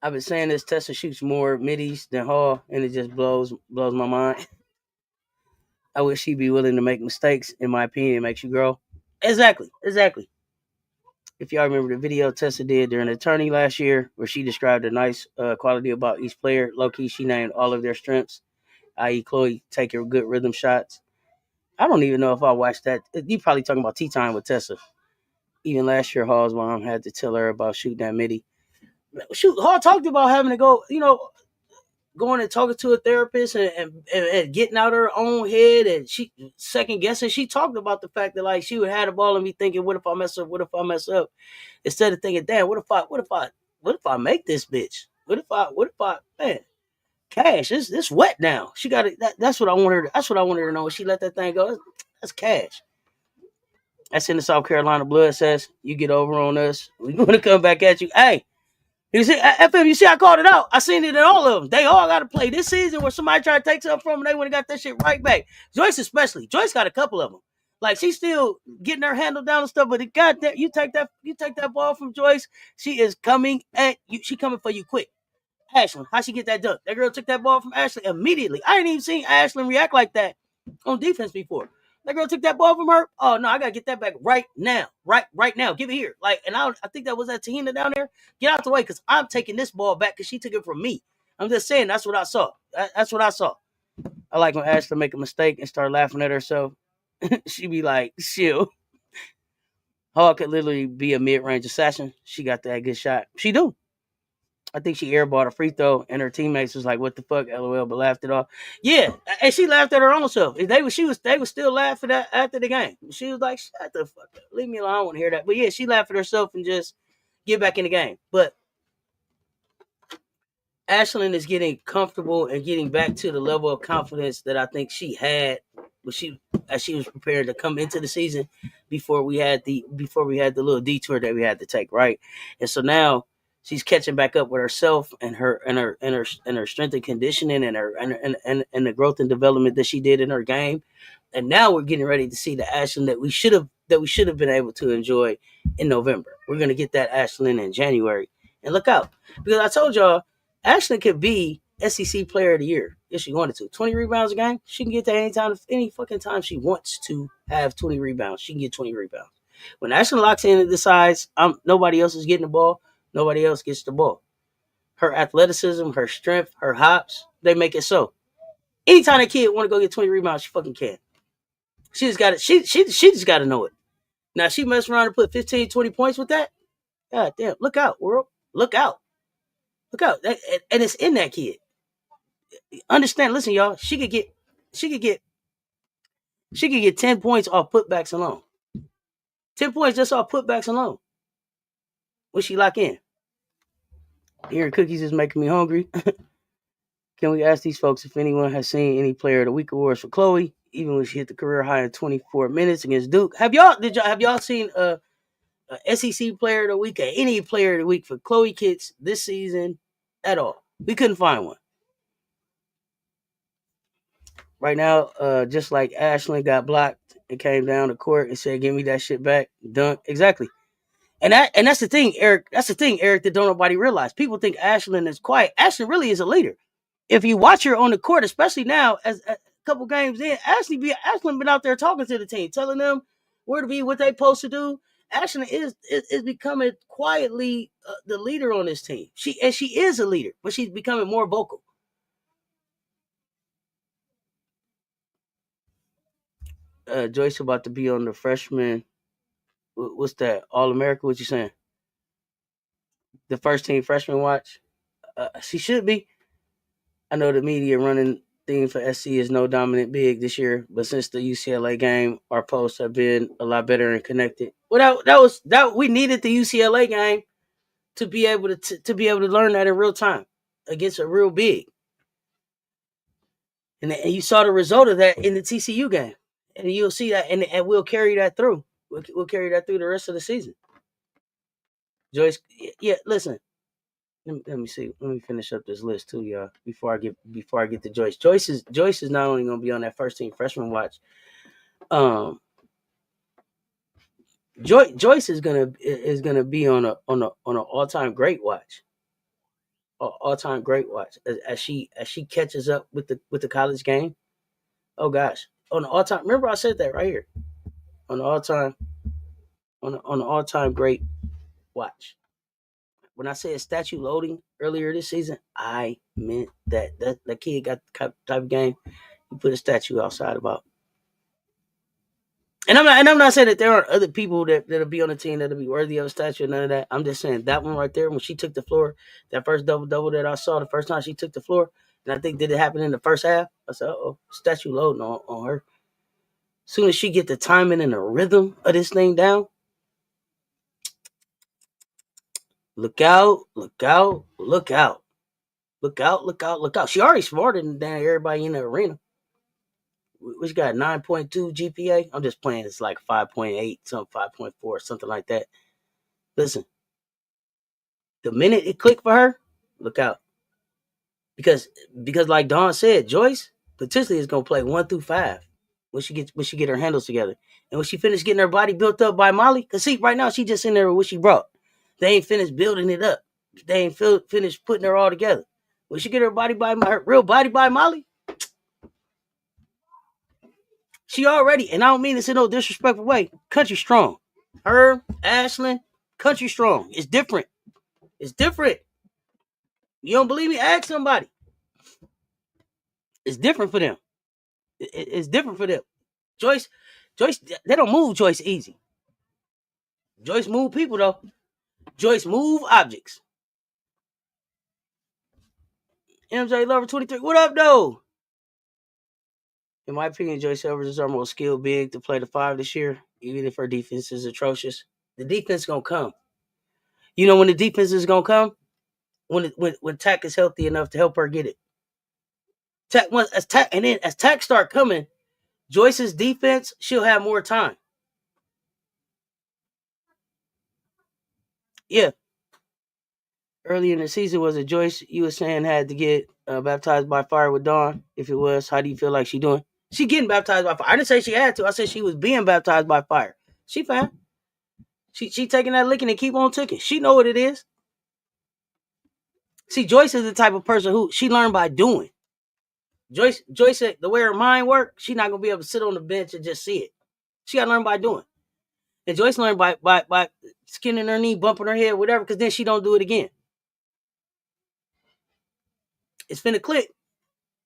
I've been saying this. Tessa shoots more middies than Hall, and it just blows my mind. I wish she'd be willing to make mistakes. In my opinion, it makes you grow. Exactly. If y'all remember the video Tessa did during the tourney last year, where she described a nice quality about each player. Low key, she named all of their strengths, i.e., Chloe taking good rhythm shots. I don't even know if I watched that. You probably talking about tea time with Tessa. Even last year, Hall's mom had to tell her about shooting that midi. Shoot, Hall talked about having to go, going and talking to a therapist and getting out of her own head, and she second guessing. She talked about the fact that like she would have the ball and be thinking, what if I mess up? What if I mess up? Instead of thinking, damn, what if I make this bitch? What if I man, cash, this wet now. She got it. That's what I want her to, that's what I wanted her to know. When she let that thing go, that's cash. That's in the South Carolina blood. Says you get over on us, we're gonna come back at you. Hey, you see, FM, you see, I called it out. I seen it in all of them. They all got to play this season where somebody tried to take something from them. They would have got that shit right back. Joyce especially. Joyce got a couple of them. Like she's still getting her handle down and stuff, but goddamn, you take that ball from Joyce, she is coming at you. She coming for you quick. Ashlyn, how she get that dunk? That girl took that ball from Ashlyn immediately. I ain't even seen Ashlyn react like that on defense before. That girl took that ball from her. Oh no, I gotta get that back right now. Right now. Give it here. I think that was that Tahina down there. Get out the way, because I'm taking this ball back because she took it from me. I'm just saying that's what I saw. That's what I saw. I like when Ashley make a mistake and start laughing at herself. She be like, "Chill." Hall could literally be a mid-range assassin. She got that good shot. She do. I think she airballed a free throw, and her teammates was like, "What the fuck?" LOL, but laughed it off. Yeah, and she laughed at her own self. They was still laughing at after the game. She was like, "Shut the fuck up, leave me alone. I don't want to hear that." But yeah, she laughed at herself and just get back in the game. But Ashlyn is getting comfortable and getting back to the level of confidence that I think she had when she was prepared to come into the season before we had the little detour that we had to take, right? And so now she's catching back up with herself and her strength and conditioning and and the growth and development that she did in her game. And now we're getting ready to see the Ashlyn that we should have been able to enjoy in November. We're gonna get that Ashlyn in January. And look out. Because I told y'all Ashley could be SEC Player of the Year if she wanted to. 20 rebounds a game, she can get that any fucking time she wants to have 20 rebounds. She can get 20 rebounds. When Ashley locks in and decides nobody else is getting the ball, nobody else gets the ball. Her athleticism, her strength, her hops, they make it so. Anytime a kid want to go get 20 rebounds, she fucking can. She just got it. She just got to know it. Now she mess around and put 15, 20 points with that. God damn, look out, world, look out, look out, and it's in that kid. Understand? Listen, y'all. She could get, she could get 10 points off putbacks alone. 10 points just off putbacks alone. When she lock in, hearing cookies is making me hungry. Can we ask these folks if anyone has seen any Player of the Week awards for Chloe, even when she hit the career high in 24 minutes against Duke? Have y'all seen a SEC Player of the Week or any Player of the Week for Chloe Kitts this season at all? We couldn't find one. Right now, just like Ashlyn got blocked and came down to court and said, "Give me that shit back." Dunk. Exactly. And that's the thing, Eric. That's the thing, Eric, that don't nobody realize. People think Ashlyn is quiet. Ashlyn really is a leader. If you watch her on the court, especially now, as a couple games in, Ashlyn been out there talking to the team, telling them where to be, what they supposed to do. Ashlyn is becoming quietly the leader on this team. She is a leader, but she's becoming more vocal. Joyce about to be on the freshman. What's that? All America? What you saying? The first team freshman watch? She should be. I know the media running theme for SC is no dominant big this year, but since the UCLA game, our posts have been a lot better and connected. Well, that we needed the UCLA game to be able to be able to learn that in real time against a real big, and you saw the result of that in the TCU game, and you'll see that, and we'll carry that through. We'll carry that through the rest of the season. Joyce, yeah, listen. Let me see. Let me finish up this list too, y'all. Before I get to Joyce. Joyce is not only going to be on that first team freshman watch. Um, Joyce is gonna be on an all time great watch. All time great watch as she catches up with the college game. Oh gosh, on the all time. Remember I said that right here on the all time on the all time great watch. When I said statue loading earlier this season, I meant that kid got the type of game you put a statue outside about. And I'm not saying that there aren't other people that'll be on the team that'll be worthy of a statue or none of that. I'm just saying that one right there when she took the floor, that first double that I saw the first time she took the floor, and I think did it happen in the first half? I said, oh, statue loading on her. As soon as she get the timing and the rhythm of this thing down, look out, look out, look out. Look out, look out, look out. She already smarter than everybody in the arena. Which got 9.2 GPA. I'm just playing. It's like 5.8, something 5.4, something like that. Listen, the minute it clicked for her, look out. Because like Dawn said, Joyce potentially is gonna play 1 through 5 when she get her handles together. And when she finished getting her body built up by Molly, cause see, right now she just in there with what she brought. They ain't finished building it up. They ain't finished putting her all together. When she get her real body by Molly, she already, and I don't mean this in no disrespectful way, country strong. Her, Ashlyn, country strong. It's different. It's different. You don't believe me? Ask somebody. It's different for them. It's different for them. Joyce, they don't move Joyce easy. Joyce move people though. Joyce move objects. MJ Lover 23. What up though? In my opinion, Joyce Evers is our most skilled big to play the 5 this year, even if our defense is atrocious. The defense gonna come. You know when the defense is gonna come? When Tack is healthy enough to help her get it. As Tack start coming, Joyce's defense, she'll have more time. Yeah. Early in the season, was it Joyce you were saying had to get baptized by fire with Dawn? If it was, how do you feel like she doing? She getting baptized by fire. I didn't say she had to. I said she was being baptized by fire. She fine. She taking that licking and keep on ticking. She know what it is. See, Joyce is the type of person who she learned by doing. Joyce said the way her mind works, she's not gonna be able to sit on the bench and just see it. She got to learn by doing. And Joyce learned by skinning her knee, bumping her head, whatever, because then she don't do it again. It's finna click.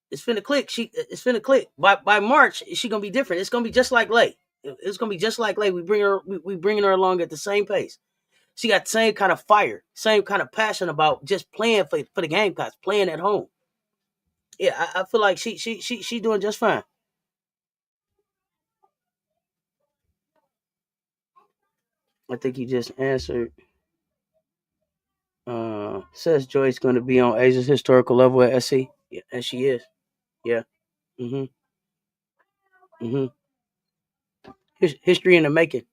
It's finna click. It's finna click. By March, she gonna be different. It's gonna be just like Lay. It's gonna be just like Lay. We bringing her along at the same pace. She got the same kind of fire, same kind of passion about just playing for the Gamecocks, playing at home. Yeah, I feel like she doing just fine. I think you just answered. Says Joyce going to be on Asia's historical level at SC. Yeah, and she is. Yeah. Mhm. Mhm. History in the making.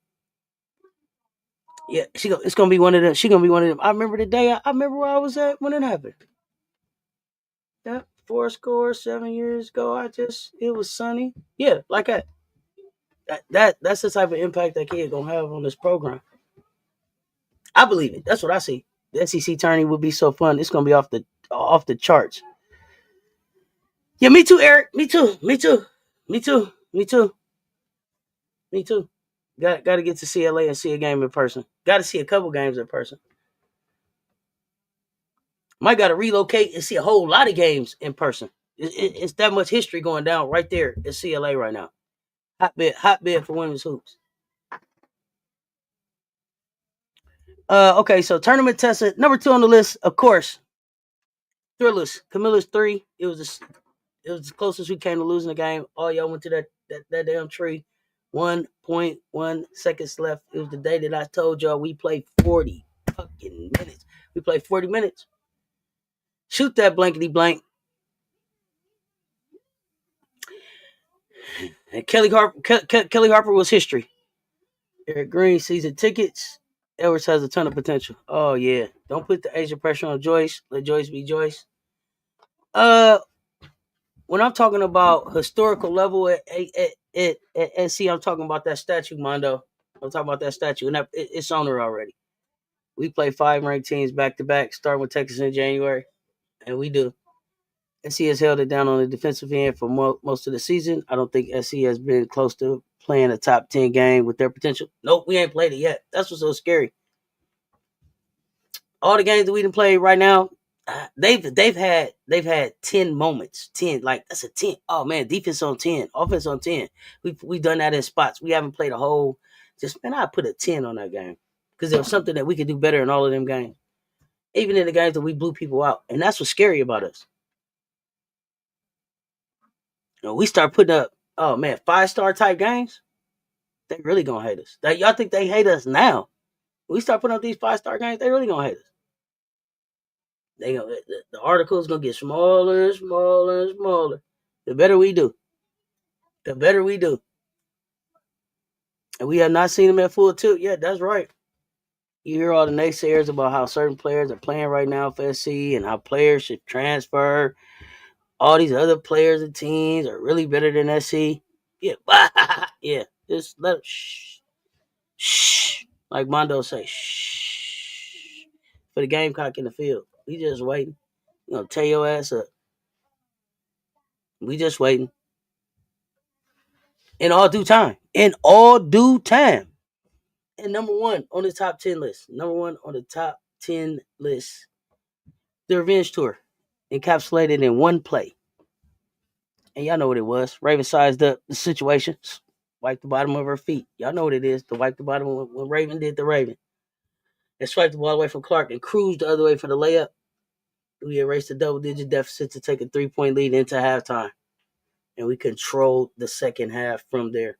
Yeah, it's gonna be one of them. She gonna be one of them. I remember the day. I remember where I was at when it happened. Yeah, 7 years ago. It was sunny. Yeah, like that's the type of impact that kid gonna have on this program. I believe it. That's what I see. The SEC tourney would be so fun. It's gonna be off the charts. Yeah, me too, Eric. Me too. Me too. Me too. Me too. Me too. Got to get to CLA and see a game in person. Got to see a couple games in person. Might got to relocate and see a whole lot of games in person. It's that much history going down right there at CLA right now. Hotbed for women's hoops. Okay, so tournament tested number 2 on the list, of course. Thrillers. Camilla's 3. It was the closest we came to losing the game. All y'all went to that damn tree. 1.1 seconds left. It was the day that I told y'all we played 40 fucking minutes. We played 40 minutes. Shoot that blankety blank. And Kelly Harper was history. Eric Green season tickets. Edwards has a ton of potential. Oh yeah. Don't put the Asia pressure on Joyce. Let Joyce be Joyce. Uh when I'm talking about historical level at SC, I'm talking about that statue, Mondo. I'm talking about that statue, and it's on her already. We play 5 ranked teams back to back, starting with Texas in January, and we do. SC has held it down on the defensive end for most of the season. I don't think SC has been close to playing a top 10 game with their potential. Nope, we ain't played it yet. That's what's so scary. All the games that we didn't play right now, they've had 10 moments. 10, like that's a 10. Oh man, defense on 10, offense on 10. We've done that in spots. We haven't played a whole. Just man, I put a 10 on that game because there was something that we could do better in all of them games. Even in the games that we blew people out, and that's what's scary about us. You know, we start putting up, oh man, 5-star type games. They really gonna hate us. Y'all think they hate us now? When we start putting up these 5-star games, they really gonna hate us. The article's gonna get smaller and smaller and smaller. The better we do, the better we do. And we have not seen them at full tilt yet. That's right. You hear all the naysayers about how certain players are playing right now for SC and how players should transfer. All these other players and teams are really better than SC. Yeah, yeah. Just let shh, like Mondo say, shh, for the Gamecock in the field. We just waiting. You know, tear your ass up. We just waiting. In all due time. In all due time. And number 1 on the top 10 list. Number 1 on the top 10 list. The Revenge Tour. Encapsulated in one play. And y'all know what it was. Raven sized up the situations. Wipe the bottom of her feet. Y'all know what it is. To wipe the bottom when Raven did the Raven. And swiped the ball away from Clark and cruised the other way for the layup. We erased the double-digit deficit to take a 3-point lead into halftime. And we controlled the second half from there.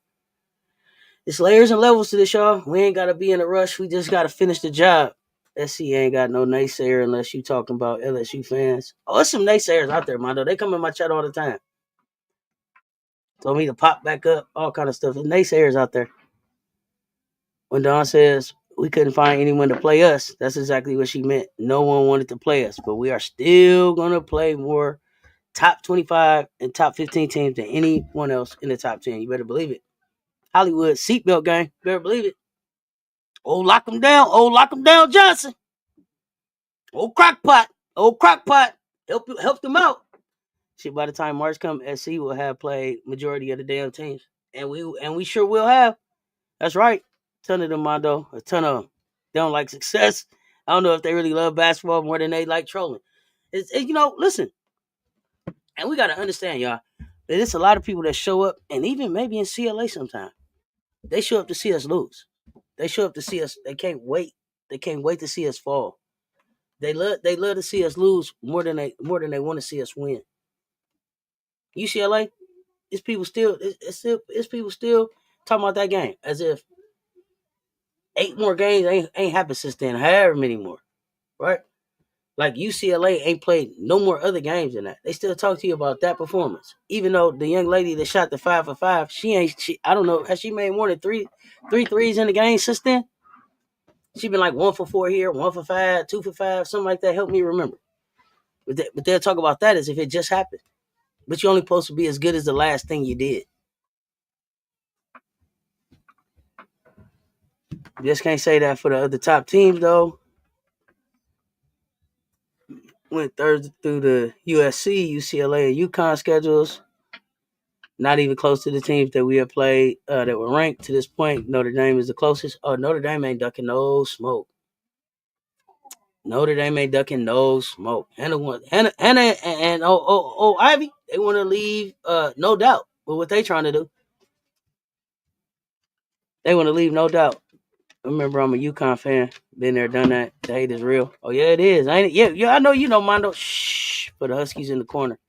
It's layers and levels to this, y'all. We ain't got to be in a rush. We just got to finish the job. SC ain't got no naysayer unless you talking about LSU fans. Oh, there's some naysayers out there, Mondo. They come in my chat all the time. Told me to pop back up, all kind of stuff. There's naysayers out there. When Dawn says we couldn't find anyone to play us, that's exactly what she meant. No one wanted to play us, but we are still going to play more top 25 and top 15 teams than anyone else in the top 10. You better believe it. Hollywood seatbelt gang. You better believe it. Oh, lock them down. Oh, lock them down, Johnson. Oh, crockpot. Oh, crockpot. Help them out. Shit, by the time March comes, SC will have played majority of the damn teams. And we sure will have. That's right. Ton of them, Mondo. A ton of them. They don't like success. I don't know if they really love basketball more than they like trolling. Listen. And we got to understand, y'all, that it's a lot of people that show up, and even maybe in CLA sometimes, they show up to see us lose. They show up to see us. They can't wait. They can't wait to see us fall. They love to see us lose more than they want to see us win. UCLA, it's people still talking about that game as if 8 more games ain't happened since then, however many more, right? Like UCLA ain't played no more other games than that. They still talk to you about that performance, even though the young lady that shot the 5 for 5, I don't know, has she made more than three threes in the game since then? She been like 1 for 4 here, 1 for 5, 2 for 5, something like that. Help me remember. But they'll talk about that as if it just happened. But you're only supposed to be as good as the last thing you did. You just can't say that for the other top teams, though. Went third through the USC, UCLA, and UConn schedules. Not even close to the teams that we have played that were ranked to this point. Notre Dame is the closest. Oh, Notre Dame ain't ducking no smoke. Notre Dame ain't ducking no smoke. Hannah and Ivy, they want to leave, no doubt, with what they trying to do. They want to leave, no doubt. Remember, I'm a UConn fan. Been there, done that. The hate is real. Oh, yeah, it is. Ain't it? Yeah, I know you know, Mondo. Shh, for the Huskies in the corner.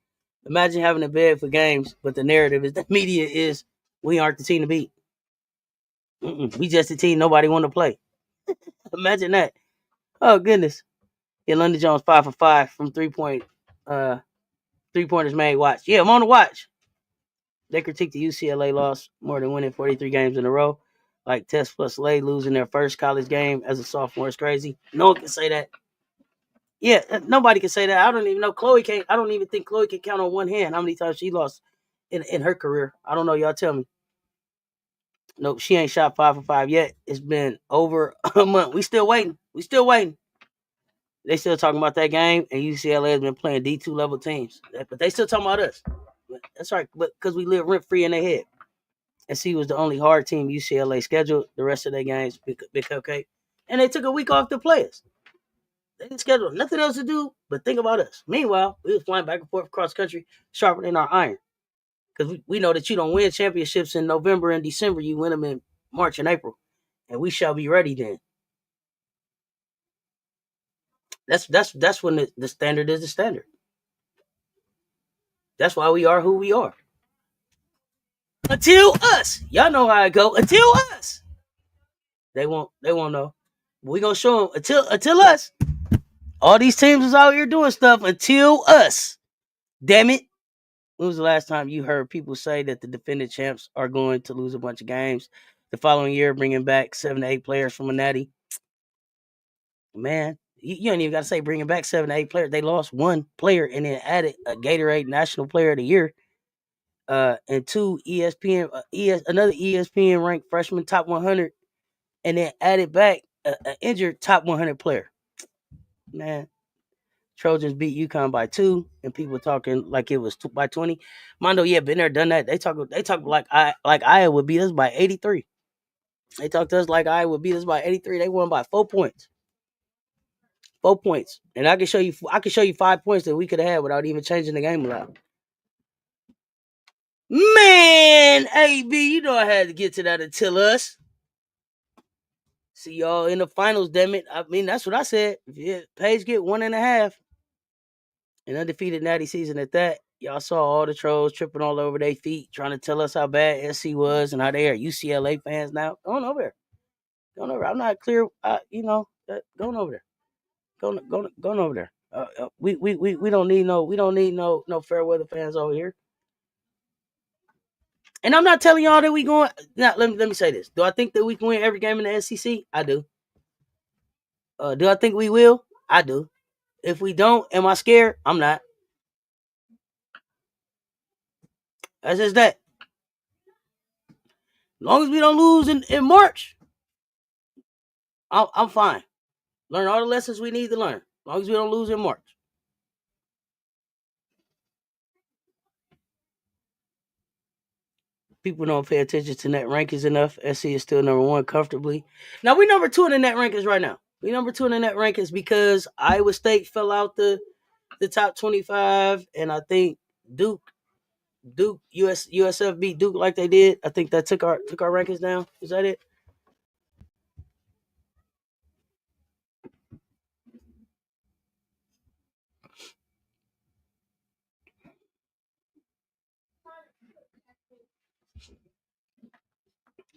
Imagine having a bed for games, but the narrative is the media is we aren't the team to beat. We just a team nobody want to play. Imagine that. Oh, goodness. Yeah, London Jones 5 for 5 from 3-point, 3-pointers made. Watch. Yeah, I'm on the watch. They critique the UCLA loss more than winning 43 games in a row. Like Cess plus Lay losing their first college game as a sophomore is crazy. No one can say that. Yeah, nobody can say that. I don't even know. I don't even think Chloe can count on one hand how many times she lost in her career. I don't know. Y'all tell me. Nope, she ain't shot 5 for 5 yet. It's been over a month. We still waiting. They still talking about that game, and UCLA has been playing D2 level teams. But they still talking about us. That's right, but because we live rent free in their head. SC was the only hard team UCLA scheduled. The rest of their games, big cupcake. And they took a week off to play us. They didn't schedule nothing else to do but think about us. Meanwhile, we was flying back and forth across country, sharpening our iron. Because we know that you don't win championships in November and December. You win them in March and April. And we shall be ready then. That's when the standard is the standard. That's why we are who we are. Until us. Y'all know how it go. Until us. They won't know. We gonna show them until us. All these teams is out here doing stuff until us. Damn it. When was the last time you heard people say that the defending champs are going to lose a bunch of games the following year, bringing back 7 to 8 players from a natty? Man, you ain't even got to say bringing back 7 to 8 players. They lost 1 player and then added a Gatorade National Player of the Year. And 2 another ESPN ranked freshman top 100, and then added back an injured top 100 player. Man, Trojans beat UConn by 2, and people talking like it was by 20. Mondo, yeah, been there, done that. They talk like Iowa beat us by 83. They talk to us like Iowa beat us by 83. They won by 4 points. 4 points, and I can show you 5 points that we could have had without even changing the game a lot. Man, AB, you know I had to get to that until us. See y'all in the finals, damn it. I mean, that's what I said. Yeah, Page get 1.5. An undefeated natty season at that. Y'all saw all the trolls tripping all over their feet, trying to tell us how bad SC was and how they are UCLA fans now. Going over there. Going over there. I'm not clear, going over there. Going over there. We don't need no fair weather fans over here. And I'm not telling y'all that we going. Now, let me say this. Do I think that we can win every game in the SEC? I do. Do I think we will? I do. If we don't, am I scared? I'm not. That's just that. As long as we don't lose in March, I'm fine. Learn all the lessons we need to learn. As long as we don't lose in March. People don't pay attention to net rankings enough. SC is still number one comfortably. Now we number two in the net rankings right now. We number two in the net rankings because Iowa State fell out the top 25, and I think USF beat Duke like they did. I think that took our rankings down. Is that it?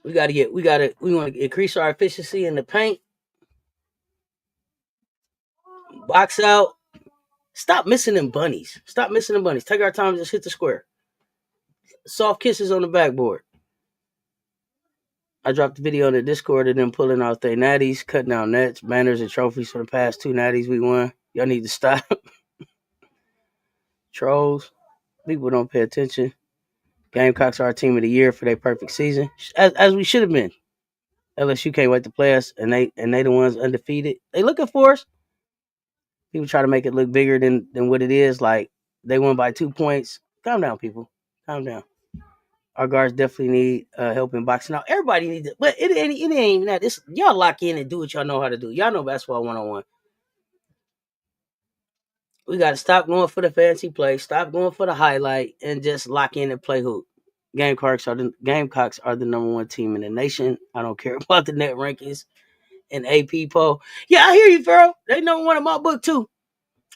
We want to increase our efficiency in the paint, box out. Stop missing them bunnies. Stop missing them bunnies. Take our time and just hit the square. Soft kisses on the backboard. I dropped the video on the Discord of them pulling out their natties, cutting out nets, banners, and trophies for the past two natties we won. Y'all need to stop. Trolls. People don't pay attention. Gamecocks are our team of the year for their perfect season, as we should have been. LSU can't wait to play us, and they the ones undefeated. They looking for us. People try to make it look bigger than what it is. Like they won by 2 points. Calm down, people. Calm down. Our guards definitely need help in boxing out. Everybody needs it, but it ain't even that. This y'all lock in and do what y'all know how to do. Y'all know basketball 101. We got to stop going for the fancy play, stop going for the highlight, and just lock in and play hoop. Gamecocks are the number one team in the nation. I don't care about the net rankings and AP poll. Yeah, I hear you, Pharaoh. They number one in my book too.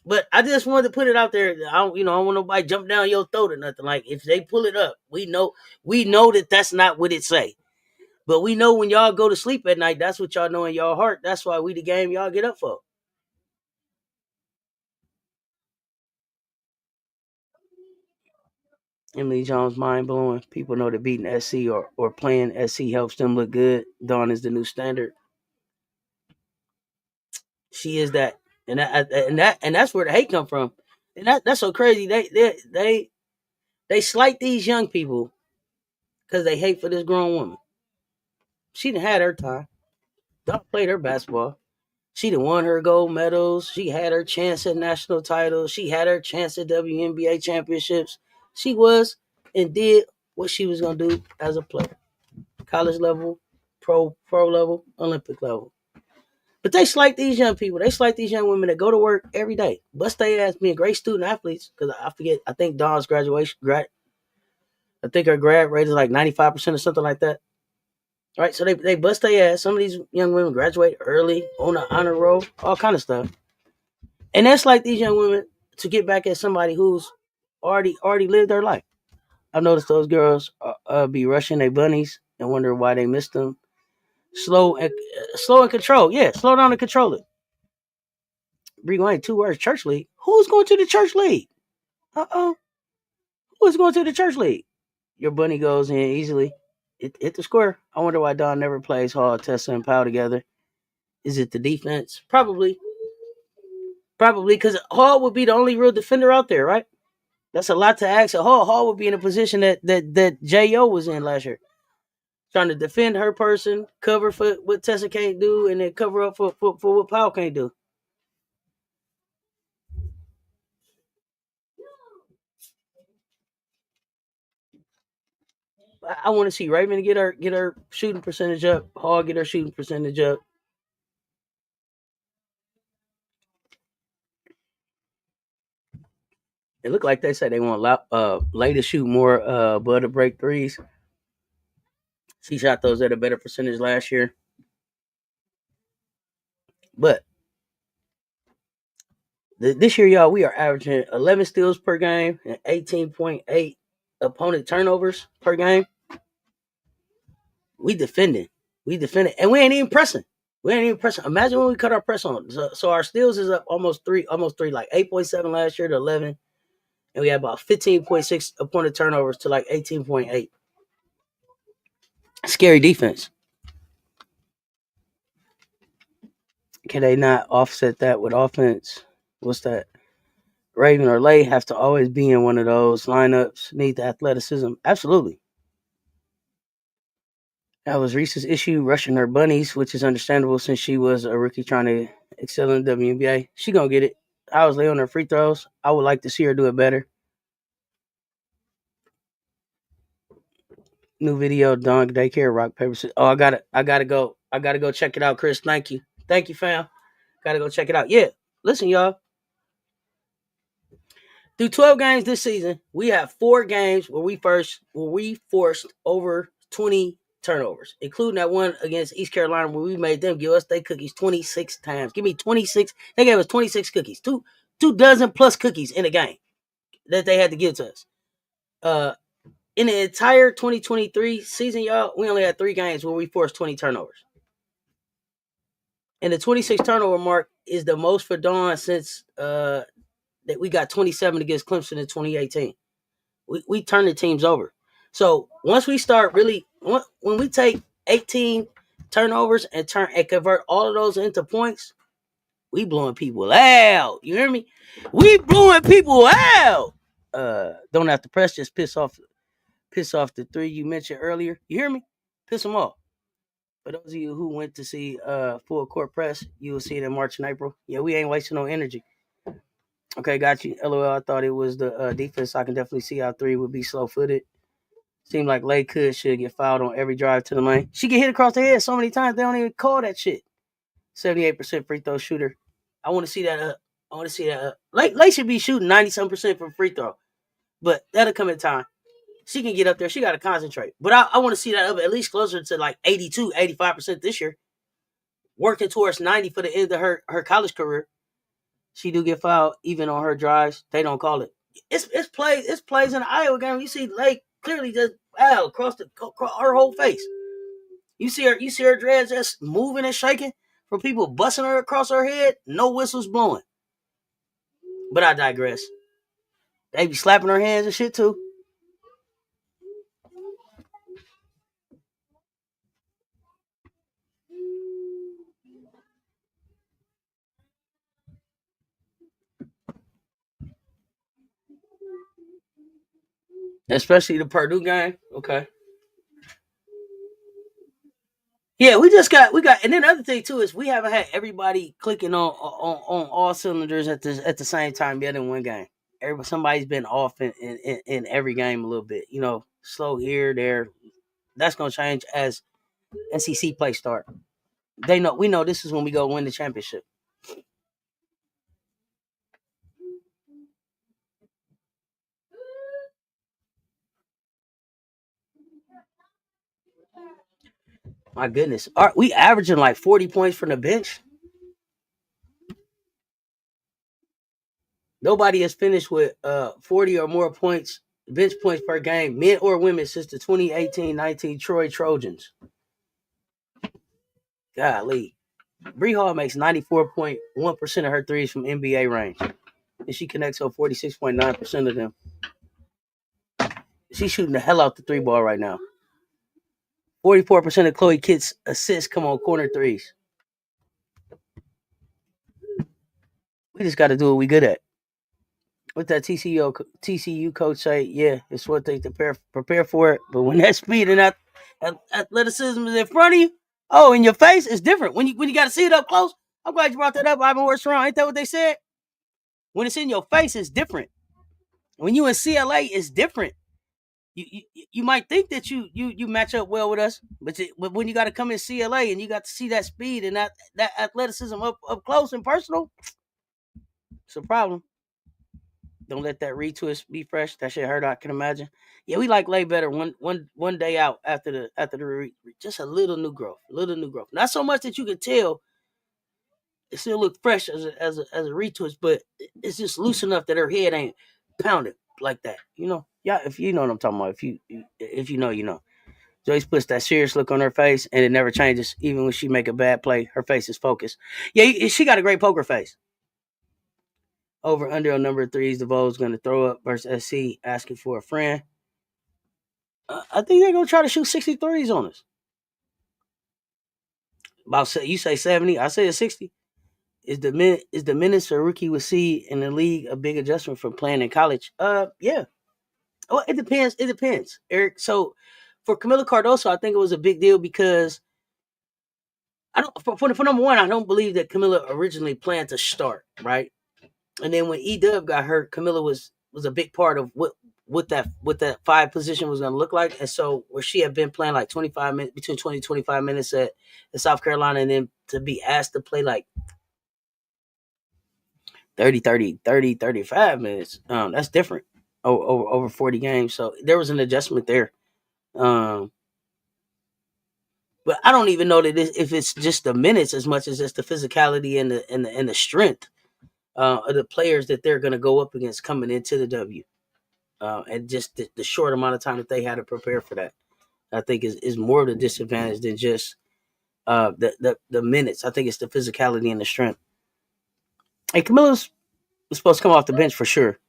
But I just wanted to put it out there. I don't want nobody jump down your throat or nothing. Like if they pull it up, we know that that's not what it say. But we know when y'all go to sleep at night, that's what y'all know in y'all heart. That's why we the game y'all get up for. Emily Jones, mind blowing. People know that beating SC or playing SC helps them look good. Dawn is the new standard. She is that, and that's where the hate come from. And that's so crazy. They slight these young people because they hate for this grown woman. She done had her time. Dawn played her basketball. She done won her gold medals. She had her chance at national titles. She had her chance at WNBA championships. She was and did what she was gonna do as a player. College level, pro level, Olympic level. But they slight these young people. They slight these young women that go to work every day, bust their ass, being great student athletes. Because I forget, I think Dawn's I think her grad rate is like 95% or something like that. Right, so they bust their ass. Some of these young women graduate early on an honor roll, all kind of stuff. And that's like these young women to get back at somebody who's already lived their life. I've noticed those girls be rushing their bunnies and wonder why they missed them. Slow and control. Yeah, slow down and control it. Bree Wayne, 2 words. Church league. Who's going to the church league? Who's going to the church league? Your bunny goes in easily. It hit the square. I wonder why Don never plays Hall, Tessa, and Powell together. Is it the defense? Probably because Hall would be the only real defender out there, right? That's a lot to ask. Hall would be in a position that Jo was in last year, trying to defend her person, cover for what Tessa can't do, and then cover up for what Powell can't do. I want to see Raven get her shooting percentage up. Hall get her shooting percentage up. It looked like they said they want Lay to shoot more Bud to break threes. She shot those at a better percentage last year. But this year, y'all, we are averaging 11 steals per game and 18.8 opponent turnovers per game. We defending. We defending. And we ain't even pressing. We ain't even pressing. Imagine when we cut our press on. So our steals is up almost three, like 8.7 last year to 11. And we had about 15.6 opponent turnovers to like 18.8. Scary defense. Can they not offset that with offense? What's that? Raven or Lay have to always be in one of those lineups. Need the athleticism. Absolutely. That was Reese's issue, rushing her bunnies, which is understandable since she was a rookie trying to excel in the WNBA. She gonna get it. I was late on her free throws. I would like to see her do it better. New video, Dunk Daycare, Rock Paper Scissors. Oh, I gotta go. I gotta go check it out, Chris. Thank you, fam. Gotta go check it out. Yeah, listen, y'all. Through 12 games this season, we have 4 games where we forced over 20 turnovers, including that one against East Carolina where we made them give us their cookies 26 times. Give me 26. They gave us 26 cookies, two dozen plus cookies in a game that they had to give to us. In the entire 2023 season, y'all, we only had 3 games where we forced 20 turnovers. And the 26 turnover mark is the most for Dawn since that we got 27 against Clemson in 2018. We turn the teams over. So once we start really, when we take 18 turnovers and convert all of those into points, we blowing people out. You hear me? We blowing people out. Don't have to press, just piss off the 3 you mentioned earlier. You hear me? Piss them off. For those of you who went to see full court press, you will see it in March and April. Yeah, we ain't wasting no energy. Okay, got you. LOL. I thought it was the defense. I can definitely see how 3 would be slow footed. Seemed like Lay should get fouled on every drive to the lane. She get hit across the head so many times they don't even call that shit. 78% free throw shooter. I want to see that up. I want to see that up. Lay should be shooting 90-some% from free throw, but that'll come in time. She can get up there. She got to concentrate. But I want to see that up at least closer to like 82, 85% this year. Working towards 90 for the end of her college career. She do get fouled even on her drives. They don't call it. It's plays in the Iowa game. You see Lake clearly just across her whole face. You see her dreads just moving and shaking from people busting her across her head. No whistles blowing. But I digress. They be slapping her hands and shit too. Especially the Purdue game. Okay. Yeah, and then the other thing too is we haven't had everybody clicking on all cylinders at the same time yet in one game. Somebody's been off in every game a little bit. Slow here, there. That's gonna change as SEC play start. We know this is when we go win the championship. My goodness, are we averaging like 40 points from the bench? Nobody has finished with 40 or more points, bench points per game, men or women, since the 2018-19 Troy Trojans. Golly. Bree Hall makes 94.1% of her threes from NBA range, and she connects on 46.9% of them. She's shooting the hell out the 3 ball right now. 44% of Chloe Kitt's assists come on corner threes. We just got to do what we good at. What that TCU coach say? Yeah, it's what they prepare for it. But when that speed and that athleticism is in front of you, in your face, it's different. When you got to see it up close. I'm glad you brought that up, Ivan Westron. Ain't that what they said? When it's in your face, it's different. When you in CLA, it's different. You might think that you match up well with us, but when you got to come in CLA and you got to see that speed and that athleticism up close and personal, it's a problem. Don't let that retwist be fresh. That shit hurt. I can imagine. Yeah, we like lay better one day out after the just a little new growth, Not so much that you can tell it still look fresh as a retwist, but it's just loose enough that her head ain't pounded like that. Yeah. If you know what I'm talking about, if you know, you know. Joyce puts that serious look on her face, and it never changes. Even when she make a bad play, her face is focused. Yeah, she got a great poker face. Over under on number threes, the Vols going to throw up versus SC asking for a friend. I think they're going to try to shoot 63s on us. About you say 70, I say 60. Is the minutes a rookie would see in the league a big adjustment from playing in college? Yeah. Well, it depends. It depends, Eric. So for Camila Cardoso, I think it was a big deal because I don't for number one, I don't believe that Camila originally planned to start, right? And then when Dub got hurt, Camilla was a big part of what that five position was going to look like. And so where she had been playing like 25 minutes between 20 and 25 minutes at South Carolina, and then to be asked to play like 35 minutes, that's different over 40 games. So there was an adjustment there. But I don't even know that if it's just the minutes as much as it's the physicality and the strength of the players that they're going to go up against coming into the W. And just the short amount of time that they had to prepare for that, I think is more of the disadvantage than just the minutes. I think it's the physicality and the strength. And Camilla's supposed to come off the bench for sure.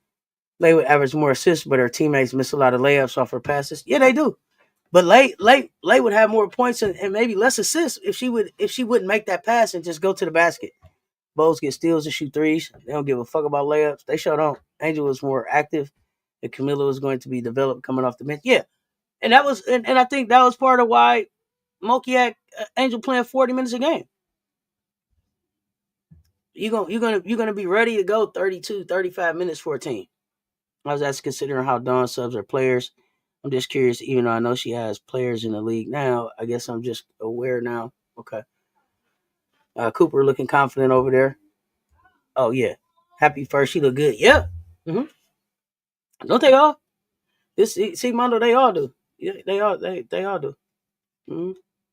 Lay would average more assists, but her teammates miss a lot of layups off her passes. Yeah, they do. But Lay would have more points and maybe less assists if she wouldn't make that pass and just go to the basket. Bowles get steals and shoot threes. They don't give a fuck about layups. They sure don't. Angel was more active, and Camilla was going to be developed coming off the bench. Yeah, and that was and I think that was part of why Moki had Angel playing 40 minutes a game. You're gonna be ready to go 32, 35 minutes for a team. I was asking considering how Dawn subs are players. I'm just curious, even though I know she has players in the league now. I guess I'm just aware now. Okay. Cooper looking confident over there. Oh yeah. Happy first. She look good. Yep. Don't they all? This see Mondo, they all do. Yeah, they all do. Mm-hmm.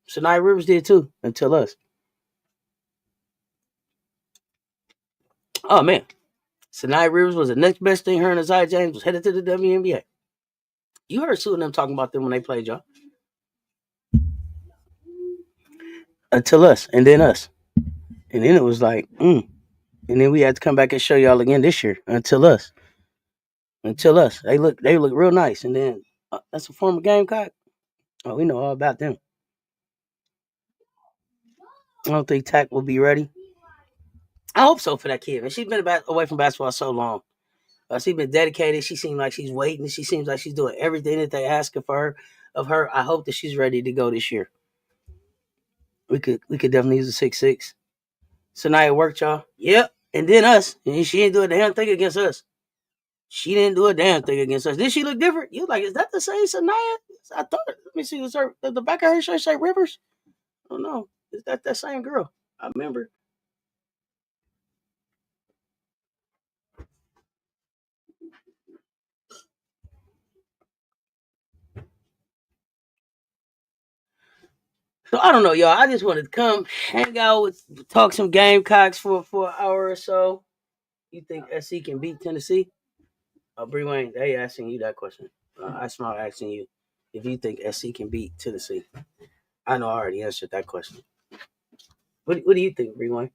Shania Rivers did too until us. Oh man. Shania Rivers was the next best thing. Her and Isaiah James was headed to the WNBA. You heard Sue and them talking about them when they played y'all. Until us, and then us. And then it was like, And then we had to come back and show y'all again this year. Until us. Until us. They look real nice. And then that's a former Gamecock. Oh, we know all about them. I don't think Tack will be ready. I hope so for that kid. And she's been away from basketball so long. She's been dedicated. She seems like she's waiting. She seems like she's doing everything that they asking for her of her. I hope that she's ready to go this year. We could definitely use a 6'6". Sanaya worked, y'all. Yep. And then us. And she didn't do a damn thing against us. She didn't do a damn thing against us. Did she look different? You like, is that the same Sanaya? I thought. Let me see. Was the back of her shirt say Rivers? I don't know. Is that same girl? I remember. So I don't know, y'all. I just wanted to come hang out talk some Gamecocks for an hour or so. You think SC can beat Tennessee? Bree Wayne, they asking you that question. I smile asking you if you think SC can beat Tennessee. I know I already answered that question. What do you think, Bree Wayne?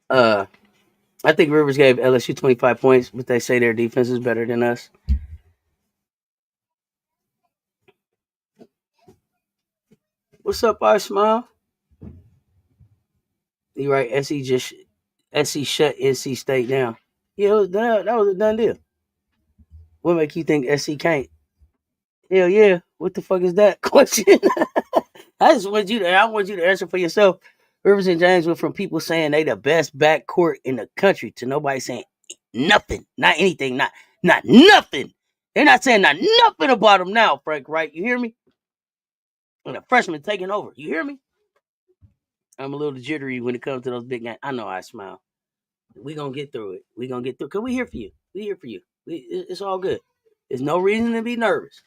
Uh, I think Rivers gave LSU 25 points, but they say their defense is better than us. What's up, I smile? You right? SC shut NC State down. Yeah, that was a done deal. What make you think SC can't? Hell yeah. What the fuck is that question? I want you to answer for yourself. Rivers and James went from people saying they the best backcourt in the country to nobody saying nothing, not anything, not nothing. They're not saying not nothing about him now, Frank. Right? You hear me? And a freshman taking over. You hear me? I'm a little jittery when it comes to those big games. I know I smile. We gonna get through it. We gonna get through. Cause we here for you. We here for you. It's all good. There's no reason to be nervous.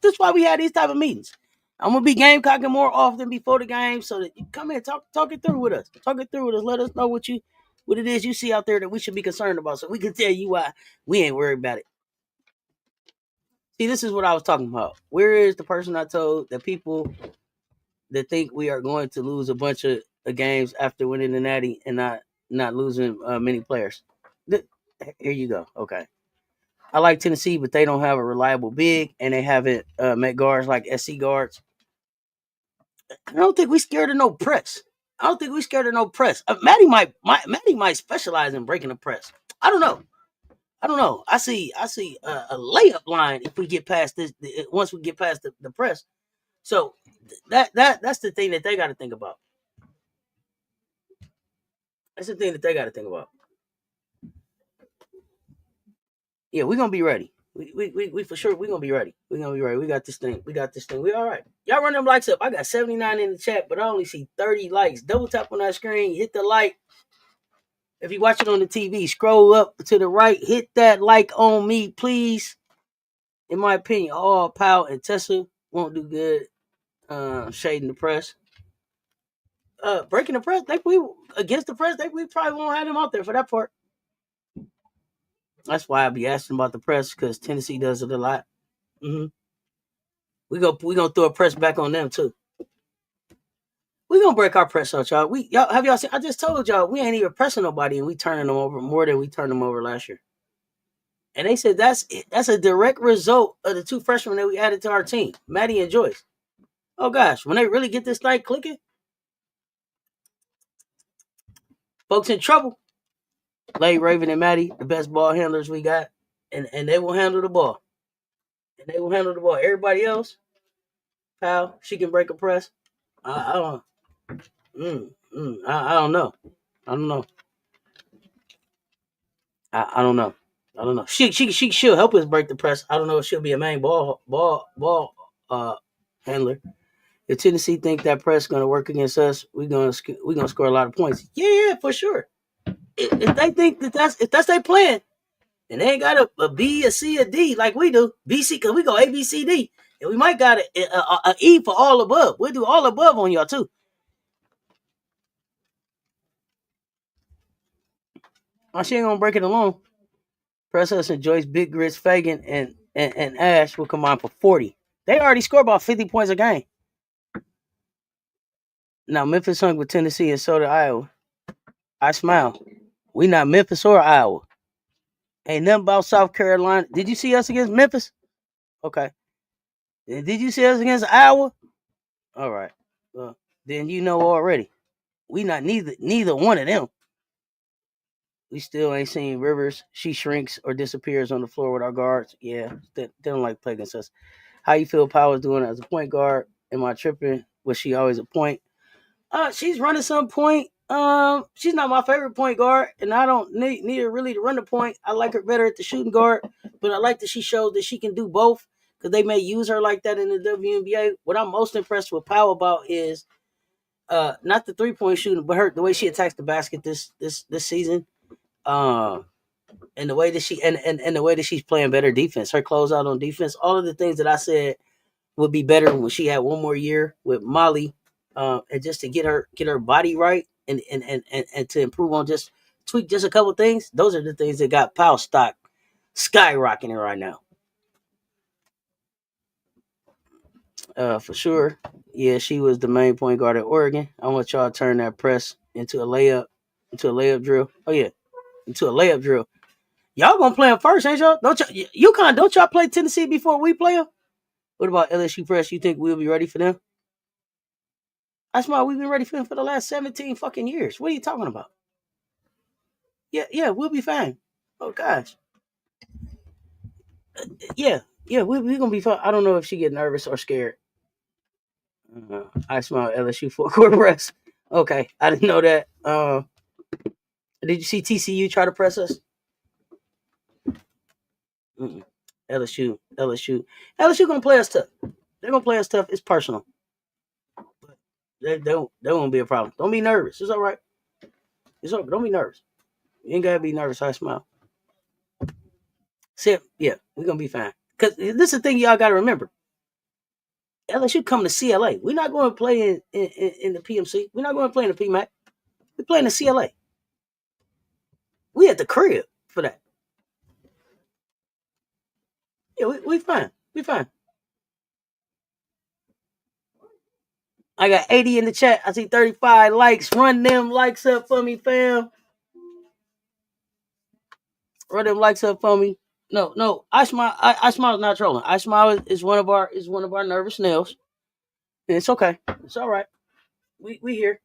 That's why we had these type of meetings. I'm gonna be gamecocking more often before the game, so that you come in, talk it through with us. Talk it through with us. Let us know what it is you see out there that we should be concerned about, so we can tell you why we ain't worried about it. See, this is what I was talking about. Where is the person I told that people that think we are going to lose a bunch of games after winning the Natty and not losing many players? Here you go. Okay. I like Tennessee, but they don't have a reliable big, and they haven't met guards like SC guards. I don't think we scared of no press. I don't think we scared of no press. Maddie might specialize in breaking the press. I don't know. I see a layup line if we get past this. Once we get past the press, so that's the thing that they got to think about. That's the thing that they got to think about. Yeah, we're gonna be ready. We for sure we're gonna be ready. We're gonna be ready. We got this thing. We all right. Y'all run them likes up. I got 79 in the chat, but I only see 30 likes. Double tap on that screen, hit the like. If you watch it on the TV, scroll up to the right, hit that like on me, please. In my opinion, all Powell and Tessa won't do good shading the press. Breaking the press, think we against the press, think we probably won't have them out there for that part. That's why I be asking about the press, because Tennessee does it a lot. Mm-hmm. We gonna throw a press back on them too. We gonna break our press out, y'all. Y'all seen? I just told y'all we ain't even pressing nobody, and we turning them over more than we turned them over last year. And they said that's a direct result of the two freshmen that we added to our team, Maddie and Joyce. Oh gosh, when they really get this thing clicking, folks in trouble. Lay Raven and Maddie, the best ball handlers we got, and they will handle the ball. And they will handle the ball. Everybody else, pal, she can break a press. I don't. I don't know. I don't know. I don't know. I don't know. She'll help us break the press. I don't know if she'll be a main ball handler. If Tennessee think that press gonna work against us, we gonna score a lot of points. Yeah, for sure. If they think if that's their plan, and they ain't got a B, a C, a D like we do, BC, because we go A, B, C, D, and we might got a E for all above. We'll do all above on y'all too. Oh, she ain't gonna break it alone. Press us and Joyce, Big Grits, Fagan, and Ash will combine for 40. They already score about 50 points a game. Now Memphis hung with Tennessee and so did Iowa. I smile. We not Memphis or Iowa. Ain't nothing about South Carolina. Did you see us against Memphis? Okay. Did you see us against Iowa? All right. Well, then you know already. We not neither one of them. We still ain't seen Rivers. She shrinks or disappears on the floor with our guards. Yeah, they don't like playing against us. How you feel Power's doing as a point guard? Am I tripping? Was she always a point? She's running some point. She's not my favorite point guard, and I don't need her really to run the point. I like her better at the shooting guard, but I like that she showed that she can do both, because they may use her like that in the WNBA. What I'm most impressed with Power about is not the 3-point shooting, but the way she attacks the basket this season. And the way that the way that she's playing better defense, her closeout on defense, all of the things that I said would be better when she had one more year with Molly, and just to get her body right and to improve on just tweak just a couple things. Those are the things that got Powell stock skyrocketing right now. For sure. Yeah, she was the main point guard at Oregon. I want y'all to turn that press into a layup drill. Oh yeah, into a layup drill. Y'all gonna play them first, ain't y'all? Don't y'all play Tennessee before we play them? What about LSU press? You think we'll be ready for them? That's why we've been ready for them for the last 17 fucking years. What are you talking about? Yeah, we'll be fine. Oh gosh. Yeah, we're gonna be fine. I don't know if she get nervous or scared. I smile LSU for court press. Okay, I didn't know that. Did you see TCU try to press us? Mm-mm. LSU gonna play us tough. They're gonna play us tough. It's personal. That won't be a problem. Don't be nervous. It's all right. It's all right. Don't be nervous. You ain't gotta be nervous. I smile. See, yeah, we're gonna be fine. Cause this is the thing y'all gotta remember. LSU come to CLA. We're not going to play in the PMC. We're not going to play in the PMAC. We're playing in CLA. We at the crib for that. Yeah, we fine. We fine. I got 80 in the chat. I see 35 likes. Run them likes up for me, fam. Run them likes up for me. No. I smile is not trolling. I smile is one of our nervous nails. And it's okay. It's all right. We here.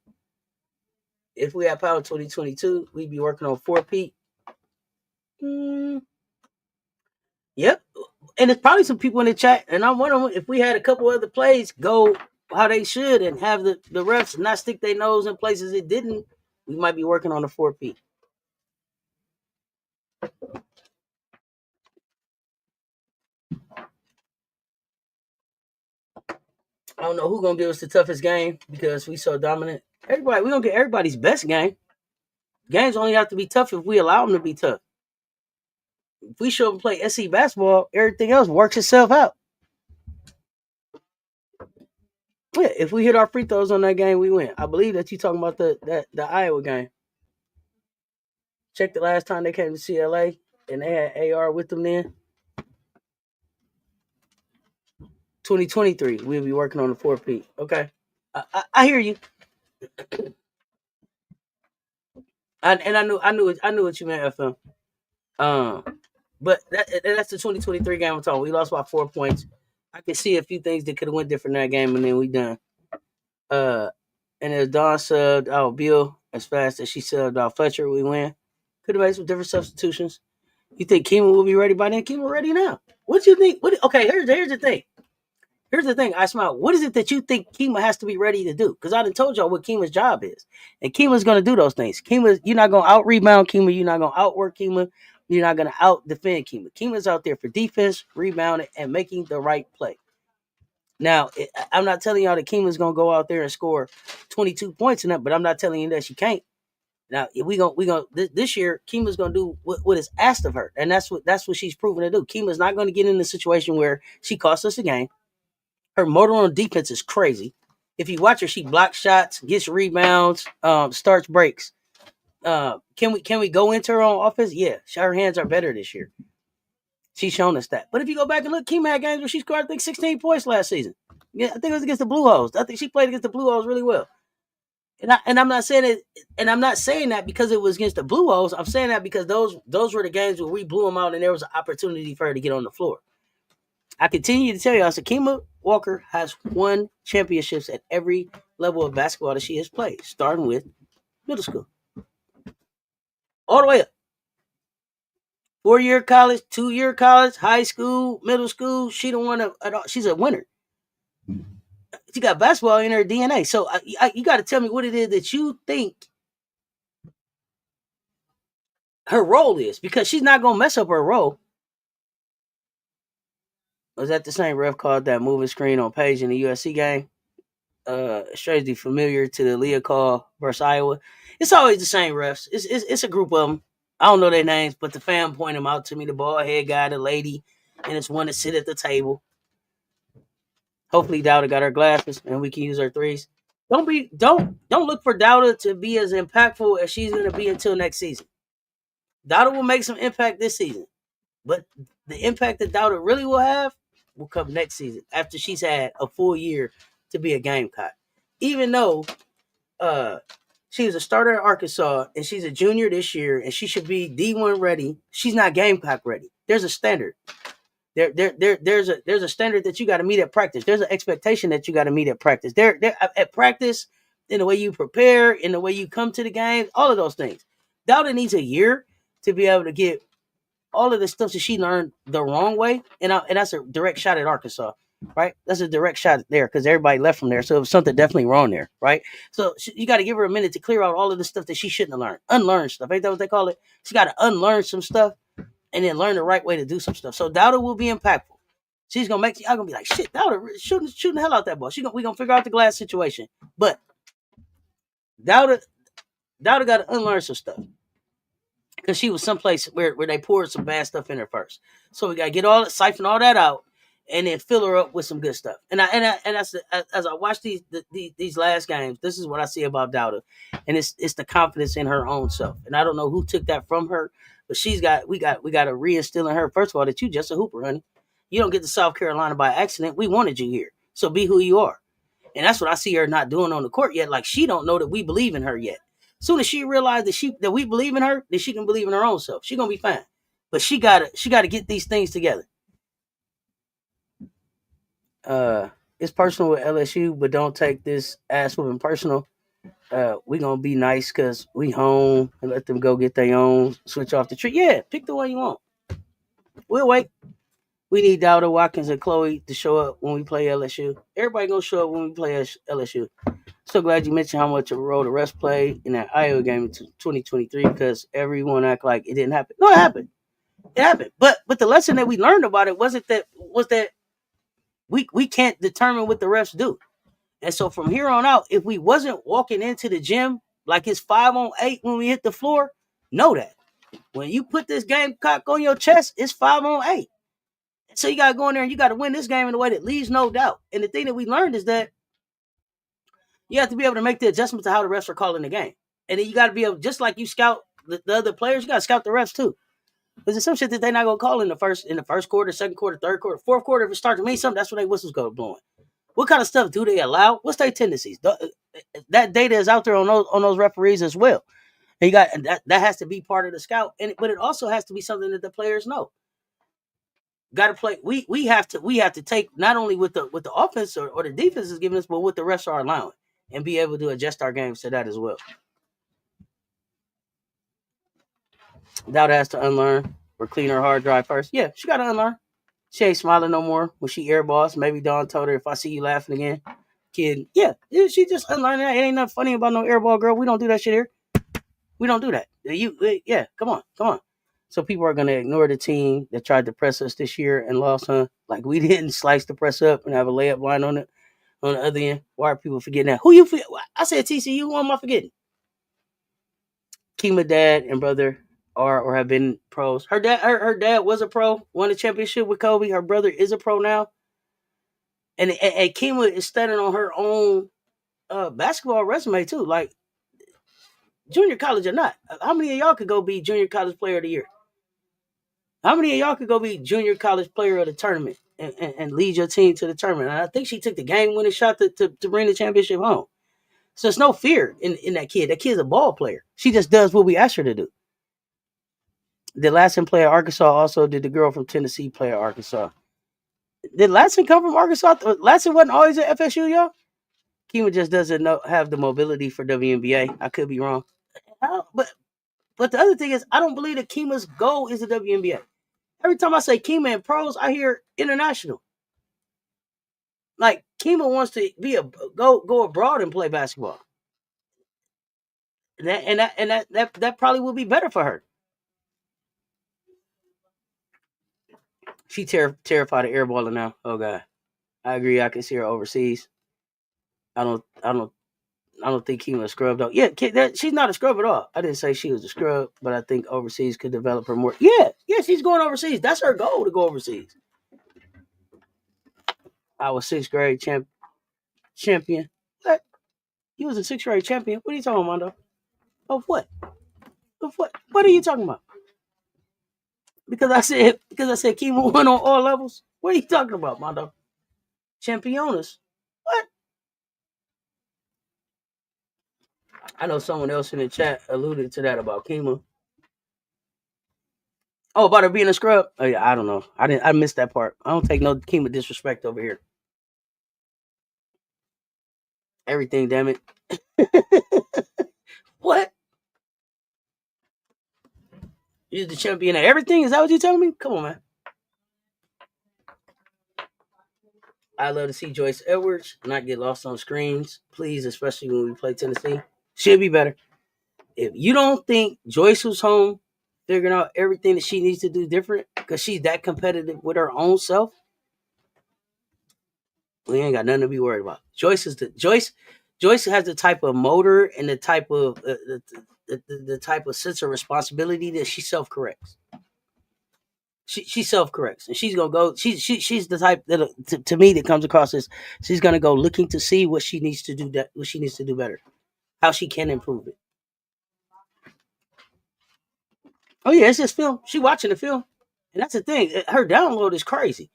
If we had Power 2022, we'd be working on 4P. Yep. And there's probably some people in the chat, and I'm wondering if we had a couple other plays go how they should and have the refs not stick their nose in places it didn't, we might be working on the 4P. I don't know who's gonna give us the toughest game because we so dominant. Everybody, we gonna get everybody's best game. Games only have to be tough if we allow them to be tough. If we show up and play SC basketball, everything else works itself out. Yeah, if we hit our free throws on that game, we win. I believe that you talking about the Iowa game. Check the last time they came to CLA and they had AR with them then. 2023, we'll be working on the 4P. Okay, I hear you. I knew what you meant, FM. But that's the 2023 game I'm talking. We lost by 4 points. I can see a few things that could have went different in that game, and then we done. And as Dawn subbed out Bill as fast as she subbed out Fletcher, we win. Could have made some different substitutions. You think Kima will be ready by then? Kima ready now. What do you think? Okay, here's the thing. Here's the thing, I smile. What is it that you think Kima has to be ready to do? Because I done told y'all what Kima's job is. And Kima's going to do those things. You're not going to out-rebound Kima. You're not going to outwork Kima. You're not going to out-defend Kima. Kima's out there for defense, rebounding, and making the right play. Now, I'm not telling y'all that Kima's going to go out there and score 22 points in that, but I'm not telling you that she can't. Now, this year, Kima's going to do what is asked of her. And that's what she's proven to do. Kima's not going to get in a situation where she costs us a game. Her motor on defense is crazy. If you watch her, she blocks shots, gets rebounds, starts breaks. Can we go into her on offense? Yeah, her hands are better this year. She's shown us that. But if you go back and look, Kima had games where she scored, I think, 16 points last season. Yeah, I think it was against the Blue Hose. I think she played against the Blue Hose really well. And I'm not saying it, and I'm not saying that because it was against the Blue Hose. I'm saying that because those were the games where we blew them out, and there was an opportunity for her to get on the floor. I continue to tell y'all, Sakima Walker has won championships at every level of basketball that she has played, starting with middle school. All the way up. 4-year college, 2-year college, high school, middle school. She don't want to. She's a winner. She got basketball in her DNA. So you got to tell me what it is that you think her role is, because she's not gonna mess up her role. Was that the same ref called that moving screen on Page in the USC game? Strangely familiar to the Leah call versus Iowa. It's always the same refs. It's a group of them. I don't know their names, but the fam point them out to me. The bald head guy, the lady, and it's one to sit at the table. Hopefully, Dowda got her glasses and we can use her threes. Don't look for Dowda to be as impactful as she's going to be until next season. Dowda will make some impact this season, but the impact that Dowda really will have will come next season after she's had a full year to be a Gamecock. Even though she was a starter at Arkansas and she's a junior this year and she should be D1 ready, she's not Gamecock ready. There's a standard. There's a standard that you got to meet at practice. There's an expectation that you got to meet at practice. There at practice, in the way you prepare, in the way you come to the games, all of those things. Dowda needs a year to be able to get all of the stuff that she learned the wrong way, and that's a direct shot at Arkansas, right? That's a direct shot there because everybody left from there, so it was something definitely wrong there, right? So you got to give her a minute to clear out all of the stuff that she shouldn't have learned, unlearn stuff. Ain't that what they call it? She got to unlearn some stuff, and then learn the right way to do some stuff. So Dowda will be impactful. She's gonna make y'all gonna be like, shit, Dowda shooting the hell out that ball. We gonna figure out the glass situation. But Dowda got to unlearn some stuff because she was someplace where they poured some bad stuff in her first. So we got to siphon all that out, and then fill her up with some good stuff. And as I watch these last games, this is what I see about Dowda, and it's the confidence in her own self. And I don't know who took that from her, but we got to reinstill in her first of all that you just a hooper, honey. You don't get to South Carolina by accident. We wanted you here, so be who you are. And that's what I see her not doing on the court yet. Like she don't know that we believe in her yet. Soon as she realized that we believe in her, then she can believe in her own self. She gonna be fine. But she gotta get these things together. It's personal with LSU, but don't take this ass whooping personal. We gonna be nice because we home and let them go get their own. Switch off the tree. Yeah, pick the one you want. We'll wait. We need Dowda, Watkins, and Chloe to show up when we play LSU. Everybody gonna show up when we play LSU. So glad you mentioned how much of a role the refs played in that Iowa game in 2023 because everyone act like it didn't happen. No, it happened. It happened. But the lesson that we learned about it was that we can't determine what the refs do. And so from here on out, if we wasn't walking into the gym like it's 5-on-8 when we hit the floor, know that. When you put this Gamecock on your chest, it's 5-on-8. So you gotta go in there and you gotta win this game in a way that leaves no doubt. And the thing that we learned is that you have to be able to make the adjustment to how the refs are calling the game. And then you got to be able, just like you scout the other players, you got to scout the refs too. Because there's some shit that they're not going to call in the first quarter, second quarter, third quarter, fourth quarter. If it starts to mean something, that's when they whistles go blowing. What kind of stuff do they allow? What's their tendencies? That data is out there on those referees as well. And you got that has to be part of the scout. But it also has to be something that the players know. Got to play. We have to take not only with the offense or the defense is giving us, but what the refs are allowing. And be able to adjust our games to that as well. Dowda has to unlearn or clean her hard drive first. Yeah, she got to unlearn. She ain't smiling no more when she airballs. Maybe Dawn told her, if I see you laughing again, kid. Yeah, she just unlearning that. It ain't nothing funny about no airball, girl. We don't do that shit here. We don't do that. Yeah, come on. So people are going to ignore the team that tried to press us this year and lost, huh? Like we didn't slice the press up and have a layup line on it. On the other end, why are people forgetting that? Who you forget? I said TCU. Who am I forgetting? Kima dad and brother are or have been pros. Her dad was a pro, won a championship with Kobe. Her brother is a pro now, and Kima is standing on her own basketball resume too. Like junior college or not, how many of y'all could go be junior college player of the year? How many of y'all could go be junior college player of the tournament and lead your team to the tournament? And I think she took the game winning shot to bring the championship home. So there's no fear in that kid. That kid's a ball player. She just does what we asked her to do. Did Latson play at Arkansas? Also, did the girl from Tennessee play at Arkansas? Did Latson come from Arkansas? Latson wasn't always at FSU, y'all. Kima just doesn't have the mobility for WNBA. I could be wrong. But the other thing is, I don't believe that Kima's goal is the WNBA. Every time I say Kima and pros, I hear international. Like Kima wants to be go abroad and play basketball. That probably would be better for her. She terrified of airballing now. Oh god, I agree. I can see her overseas. I don't think Kima scrub though. Yeah, she's not a scrub at all. I didn't say she was a scrub, but I think overseas could develop her more. Yeah, she's going overseas. That's her goal to go overseas. I was sixth grade champion. What? You was a sixth grade champion? What are you talking about, Mondo? Of what? Of what? What are you talking about? Because I said Kima won on all levels. What are you talking about, Mondo? Championas. What? I know someone else in the chat alluded to that about Kima. Oh, about her being a scrub? Oh, yeah, I don't know. I missed that part. I don't take no Kima disrespect over here. Everything, damn it. What? You're the champion of everything? Is that what you're telling me? Come on, man. I love to see Joyce Edwards not get lost on screens, please, especially when we play Tennessee. Should be better. If you don't think Joyce was home figuring out everything that she needs to do different because she's that competitive with her own self. We ain't got nothing to be worried about. Joyce has the type of motor and the type of the type of sense of responsibility that she self corrects. She self corrects, and she's gonna go. She's the type that to me that comes across as she's gonna go looking to see what she needs to do, that what she needs to do better, how she can improve it. Oh yeah, it's just film. She watching the film, and that's the thing. Her download is crazy.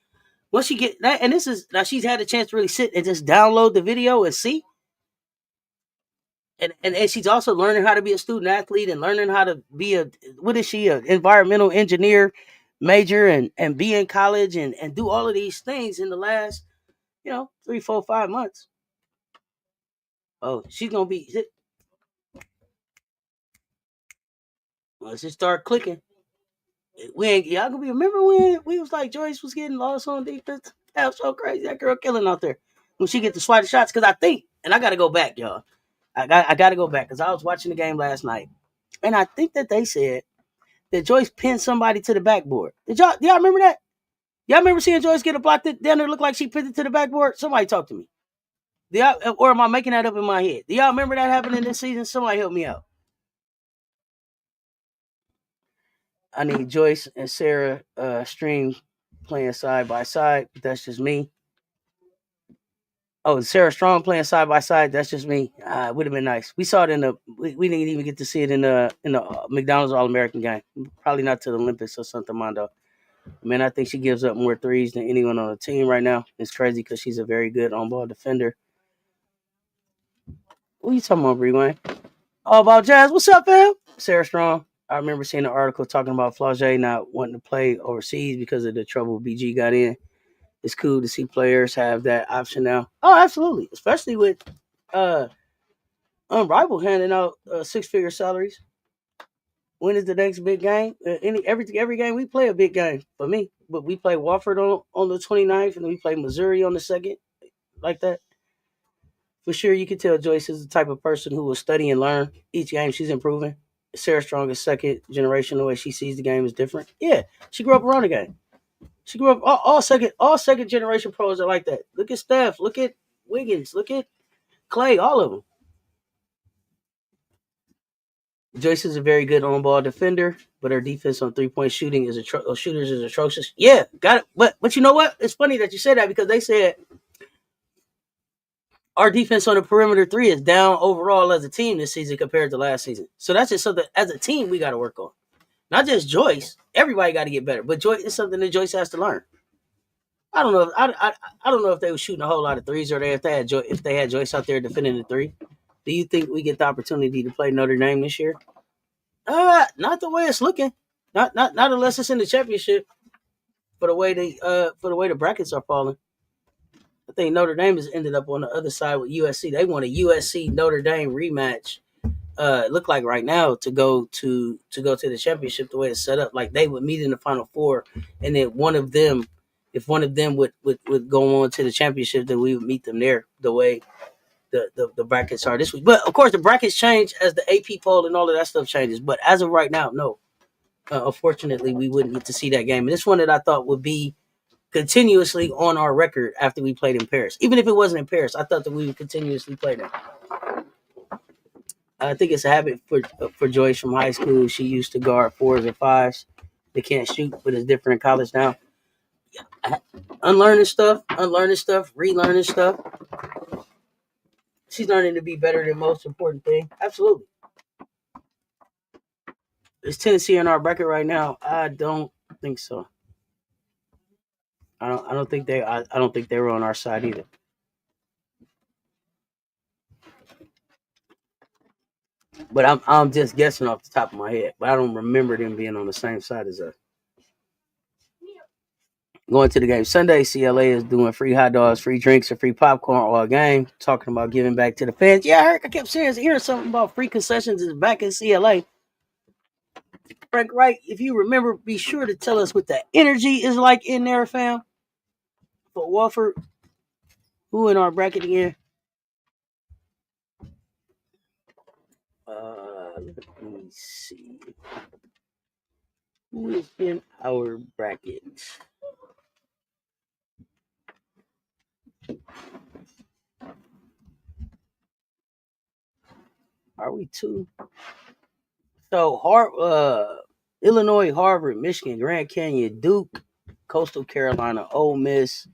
Once she get that, and this is now she's had a chance to really sit and just download the video and see. And she's also learning how to be a student athlete and learning how to be a what is she, a environmental engineer major, and be in college and do all of these things in the last 3, 4, 5 months. Oh, she's gonna be once it start clicking. We ain't y'all gonna be remember when we was like Joyce was getting lost on defense. That was so crazy. That girl killing out there when she get the swatted shots. Because I think, and I got to go back, y'all. I got to go back because I was watching the game last night, and I think that they said that Joyce pinned somebody to the backboard. Do y'all remember that? Y'all remember seeing Joyce get a block that down there look like she pinned it to the backboard? Somebody talk to me. Or am I making that up in my head? Do y'all remember that happening this season? Somebody help me out. I need Joyce and Sarah stream playing side by side. That's just me. Oh, Sarah Strong playing side by side. That's just me. It would have been nice. We saw it in the. We didn't even get to see it in the McDonald's All American game. Probably not to the Olympics or something, Mondo. Man, I think she gives up more threes than anyone on the team right now. It's crazy because she's a very good on-ball defender. What are you talking about, Bree Wayne? All about Jazz. What's up, fam? Sarah Strong. I remember seeing an article talking about Flau'jae not wanting to play overseas because of the trouble BG got in. It's cool to see players have that option now. Oh, absolutely. Especially with uh Unrivaled handing out 6-figure salaries. When is the next big game? Every game we play a big game for me. But we play Wofford on the 29th, and then we play Missouri on the 2nd, like that. For sure, you can tell Joyce is the type of person who will study and learn. Each game she's improving. Sarah Strong is second generation. The way she sees the game is different. Yeah, she grew up around the game. She grew up all second generation pros are like that. Look at Steph. Look at Wiggins. Look at Clay. All of them. Joyce is a very good on-ball defender, but her defense on three-point shooting shooters is atrocious. Yeah, got it. But you know what? It's funny that you said that because they said our defense on the perimeter three is down overall as a team this season compared to last season. So that's just something as a team we got to work on. Not just Joyce. Everybody got to get better. But Joyce is something that Joyce has to learn. I don't know. I don't know if they were shooting a whole lot of threes or if they had Joyce out there defending the three. Do you think we get the opportunity to play Notre Dame this year? Not the way it's looking. Not unless it's in the championship. For the way the brackets are falling, I think Notre Dame has ended up on the other side with USC. They want a USC Notre Dame rematch. It look like right now to go to the championship the way it's set up. Like they would meet in the Final Four, and then if one of them would go on to the championship, then we would meet them there. The way the brackets are this week, but of course the brackets change as the AP poll and all of that stuff changes. But as of right now, no. Unfortunately, we wouldn't get to see that game. And this one that I thought would be continuously on our record after we played in Paris. Even if it wasn't in Paris, I thought that we would continuously play them. I think it's a habit for Joyce from high school. She used to guard fours or fives. They can't shoot, but it's different in college now. Unlearning stuff, relearning stuff. She's learning to be better than most important thing. Absolutely. Is Tennessee in our bracket right now? I don't think so. I don't think I don't think they were on our side either. But I'm just guessing off the top of my head. But I don't remember them being on the same side as us. Going to the game Sunday, CLA is doing free hot dogs, free drinks, and free popcorn all game. Talking about giving back to the fans. Yeah, I kept hearing something about free concessions is back in CLA. Frank Wright, if you remember, be sure to tell us what the energy is like in there, fam. For Wofford, who in our bracket again? Let me see. Who is in our bracket? Are we two? So Illinois, Harvard, Michigan, Grand Canyon, Duke, Coastal Carolina, Ole Miss,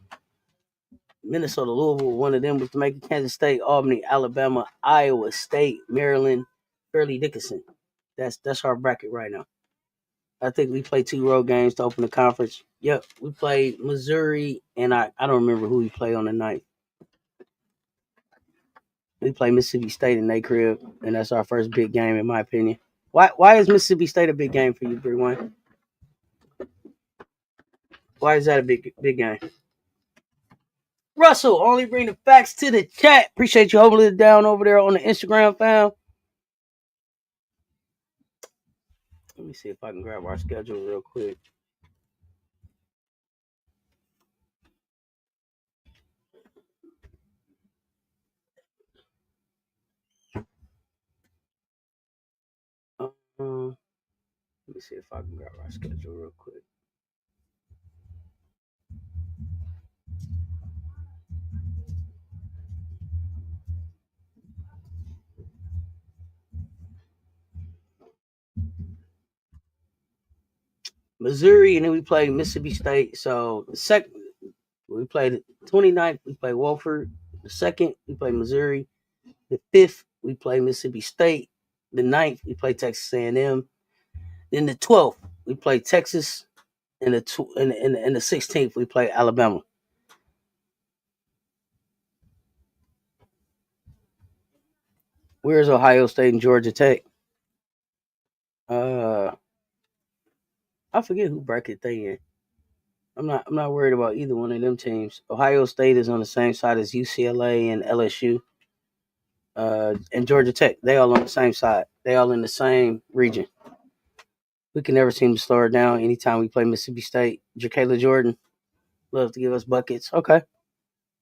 Minnesota, Louisville. One of them was Jamaica, Kansas State, Albany, Alabama, Iowa State, Maryland, Fairleigh Dickinson. That's our bracket right now. I think we played 2 road games to open the conference. Yep, we played Missouri, and I don't remember who we played on the night. We played Mississippi State in their crib, and that's our first big game, in my opinion. Why is Mississippi State a big game for you, Bree Wayne? Why is that a big game? Russell, only bring the facts to the chat. Appreciate you holding it down over there on the Instagram, fam. Let me see if I can grab our schedule real quick. Let me see if I can grab our schedule real quick. Missouri, and then we played Mississippi State. So the second, we played the 29th, we played Wofford. The second, we played Missouri. The 5th, we played Mississippi State. The 9th, we played Texas A&M. Then the 12th, we played Texas. And the 16th, we played Alabama. Where's Ohio State and Georgia Tech? I forget who bracket they in. I'm not worried about either one of them teams. Ohio State is on the same side as UCLA and LSU. And Georgia Tech, they all on the same side. They all in the same region. We can never seem to slow her down anytime we play Mississippi State. Jacayla Jordan, love to give us buckets. Okay.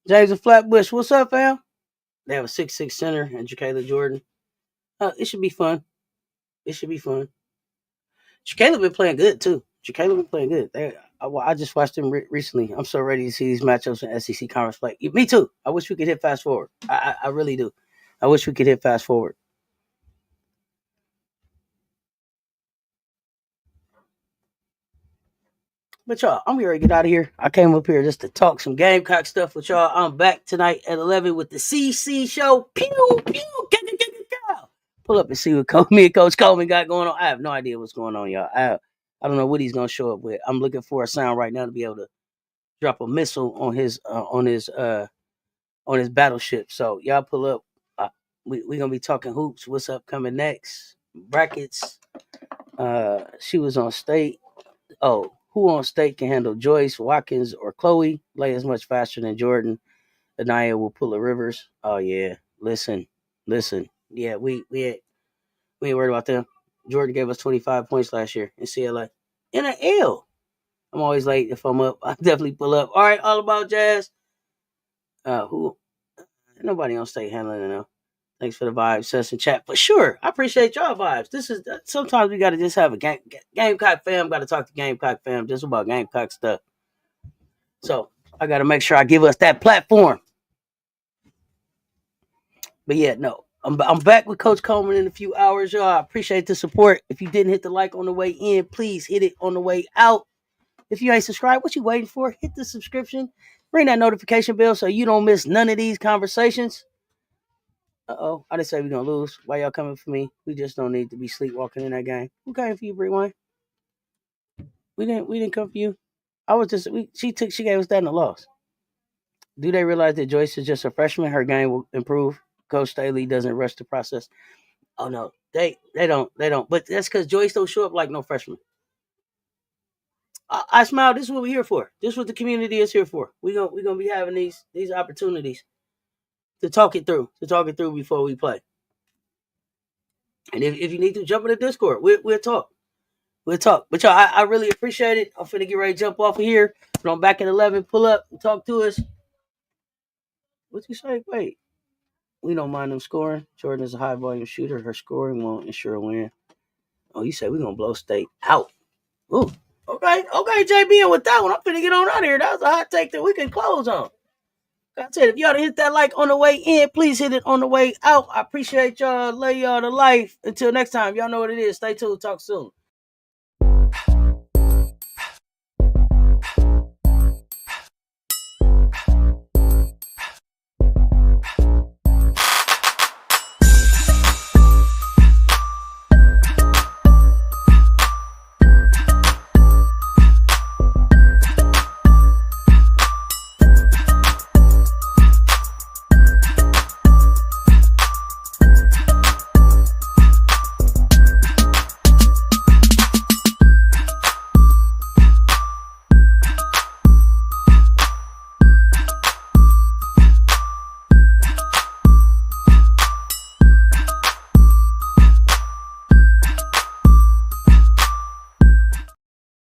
James of Flatbush, what's up, fam? They have a 6'6" center and Jacayla Jordan. It should be fun. It should be fun. Jacayla been playing good too. Jacayla been playing good. I just watched them recently. I'm so ready to see these matchups in SEC conference play. Me too. I wish we could hit fast forward. I really do. I wish we could hit fast forward. But y'all, I'm here to get out of here. I came up here just to talk some Gamecock stuff with y'all. I'm back tonight at 11 with the CC show. Pew, pew, pull up and see what me and Coach Coleman got going on. I have no idea what's going on, y'all. I don't know what he's gonna show up with. I'm looking for a sound right now to be able to drop a missile on his battleship. So y'all pull up. We gonna be talking hoops. What's up coming next? Brackets. She was on state. Oh, who on state can handle Joyce, Watkins, or Chloe? Lay as much faster than Jordan. Anaya will pull the Rivers. Oh yeah. Listen. Yeah, we ain't worried about them. Jordan gave us 25 points last year in CLA. In an L. I'm always late if I'm up. I definitely pull up. All right, all about jazz. Who? Nobody on state handling it now. Thanks for the vibes, Cess, and chat. For sure. I appreciate y'all vibes. This is sometimes we gotta just have a Gamecock fam, gotta talk to Gamecock fam just about Gamecock stuff. So I gotta make sure I give us that platform. But yeah, no. I'm back with Coach Coleman in a few hours, y'all. I appreciate the support. If you didn't hit the like on the way in, please hit it on the way out. If you ain't subscribed, what you waiting for? Hit the subscription. Ring that notification bell so you don't miss none of these conversations. I didn't say we're gonna lose. Why y'all coming for me? We just don't need to be sleepwalking in that game. Who came for you, Bree Wayne? We didn't come for you. I was just she gave us that in the loss. Do they realize that Joyce is just a freshman? Her game will improve. Coach Staley doesn't rush the process. Oh no, they don't. But that's because Joyce don't show up like no freshman. I smile. This is what we're here for. This is what the community is here for. We gonna be having these opportunities to talk it through before we play. And if you need to jump in the Discord, we'll talk. We'll talk. But y'all, I really appreciate it. I'm finna get ready to jump off of here. But I'm back at 11. Pull up and talk to us. What you say? Wait. We don't mind them scoring. Jordan is a high volume shooter. Her scoring won't ensure a win. Oh, you said we're gonna blow state out. Ooh. Okay, JB, and with that one, I'm finna get on out of here. That was a hot take that we can close on. Like I said, if y'all didn't hit that like on the way in, please hit it on the way out. I appreciate y'all. Lay y'all to life. Until next time, y'all know what it is. Stay tuned. Talk soon.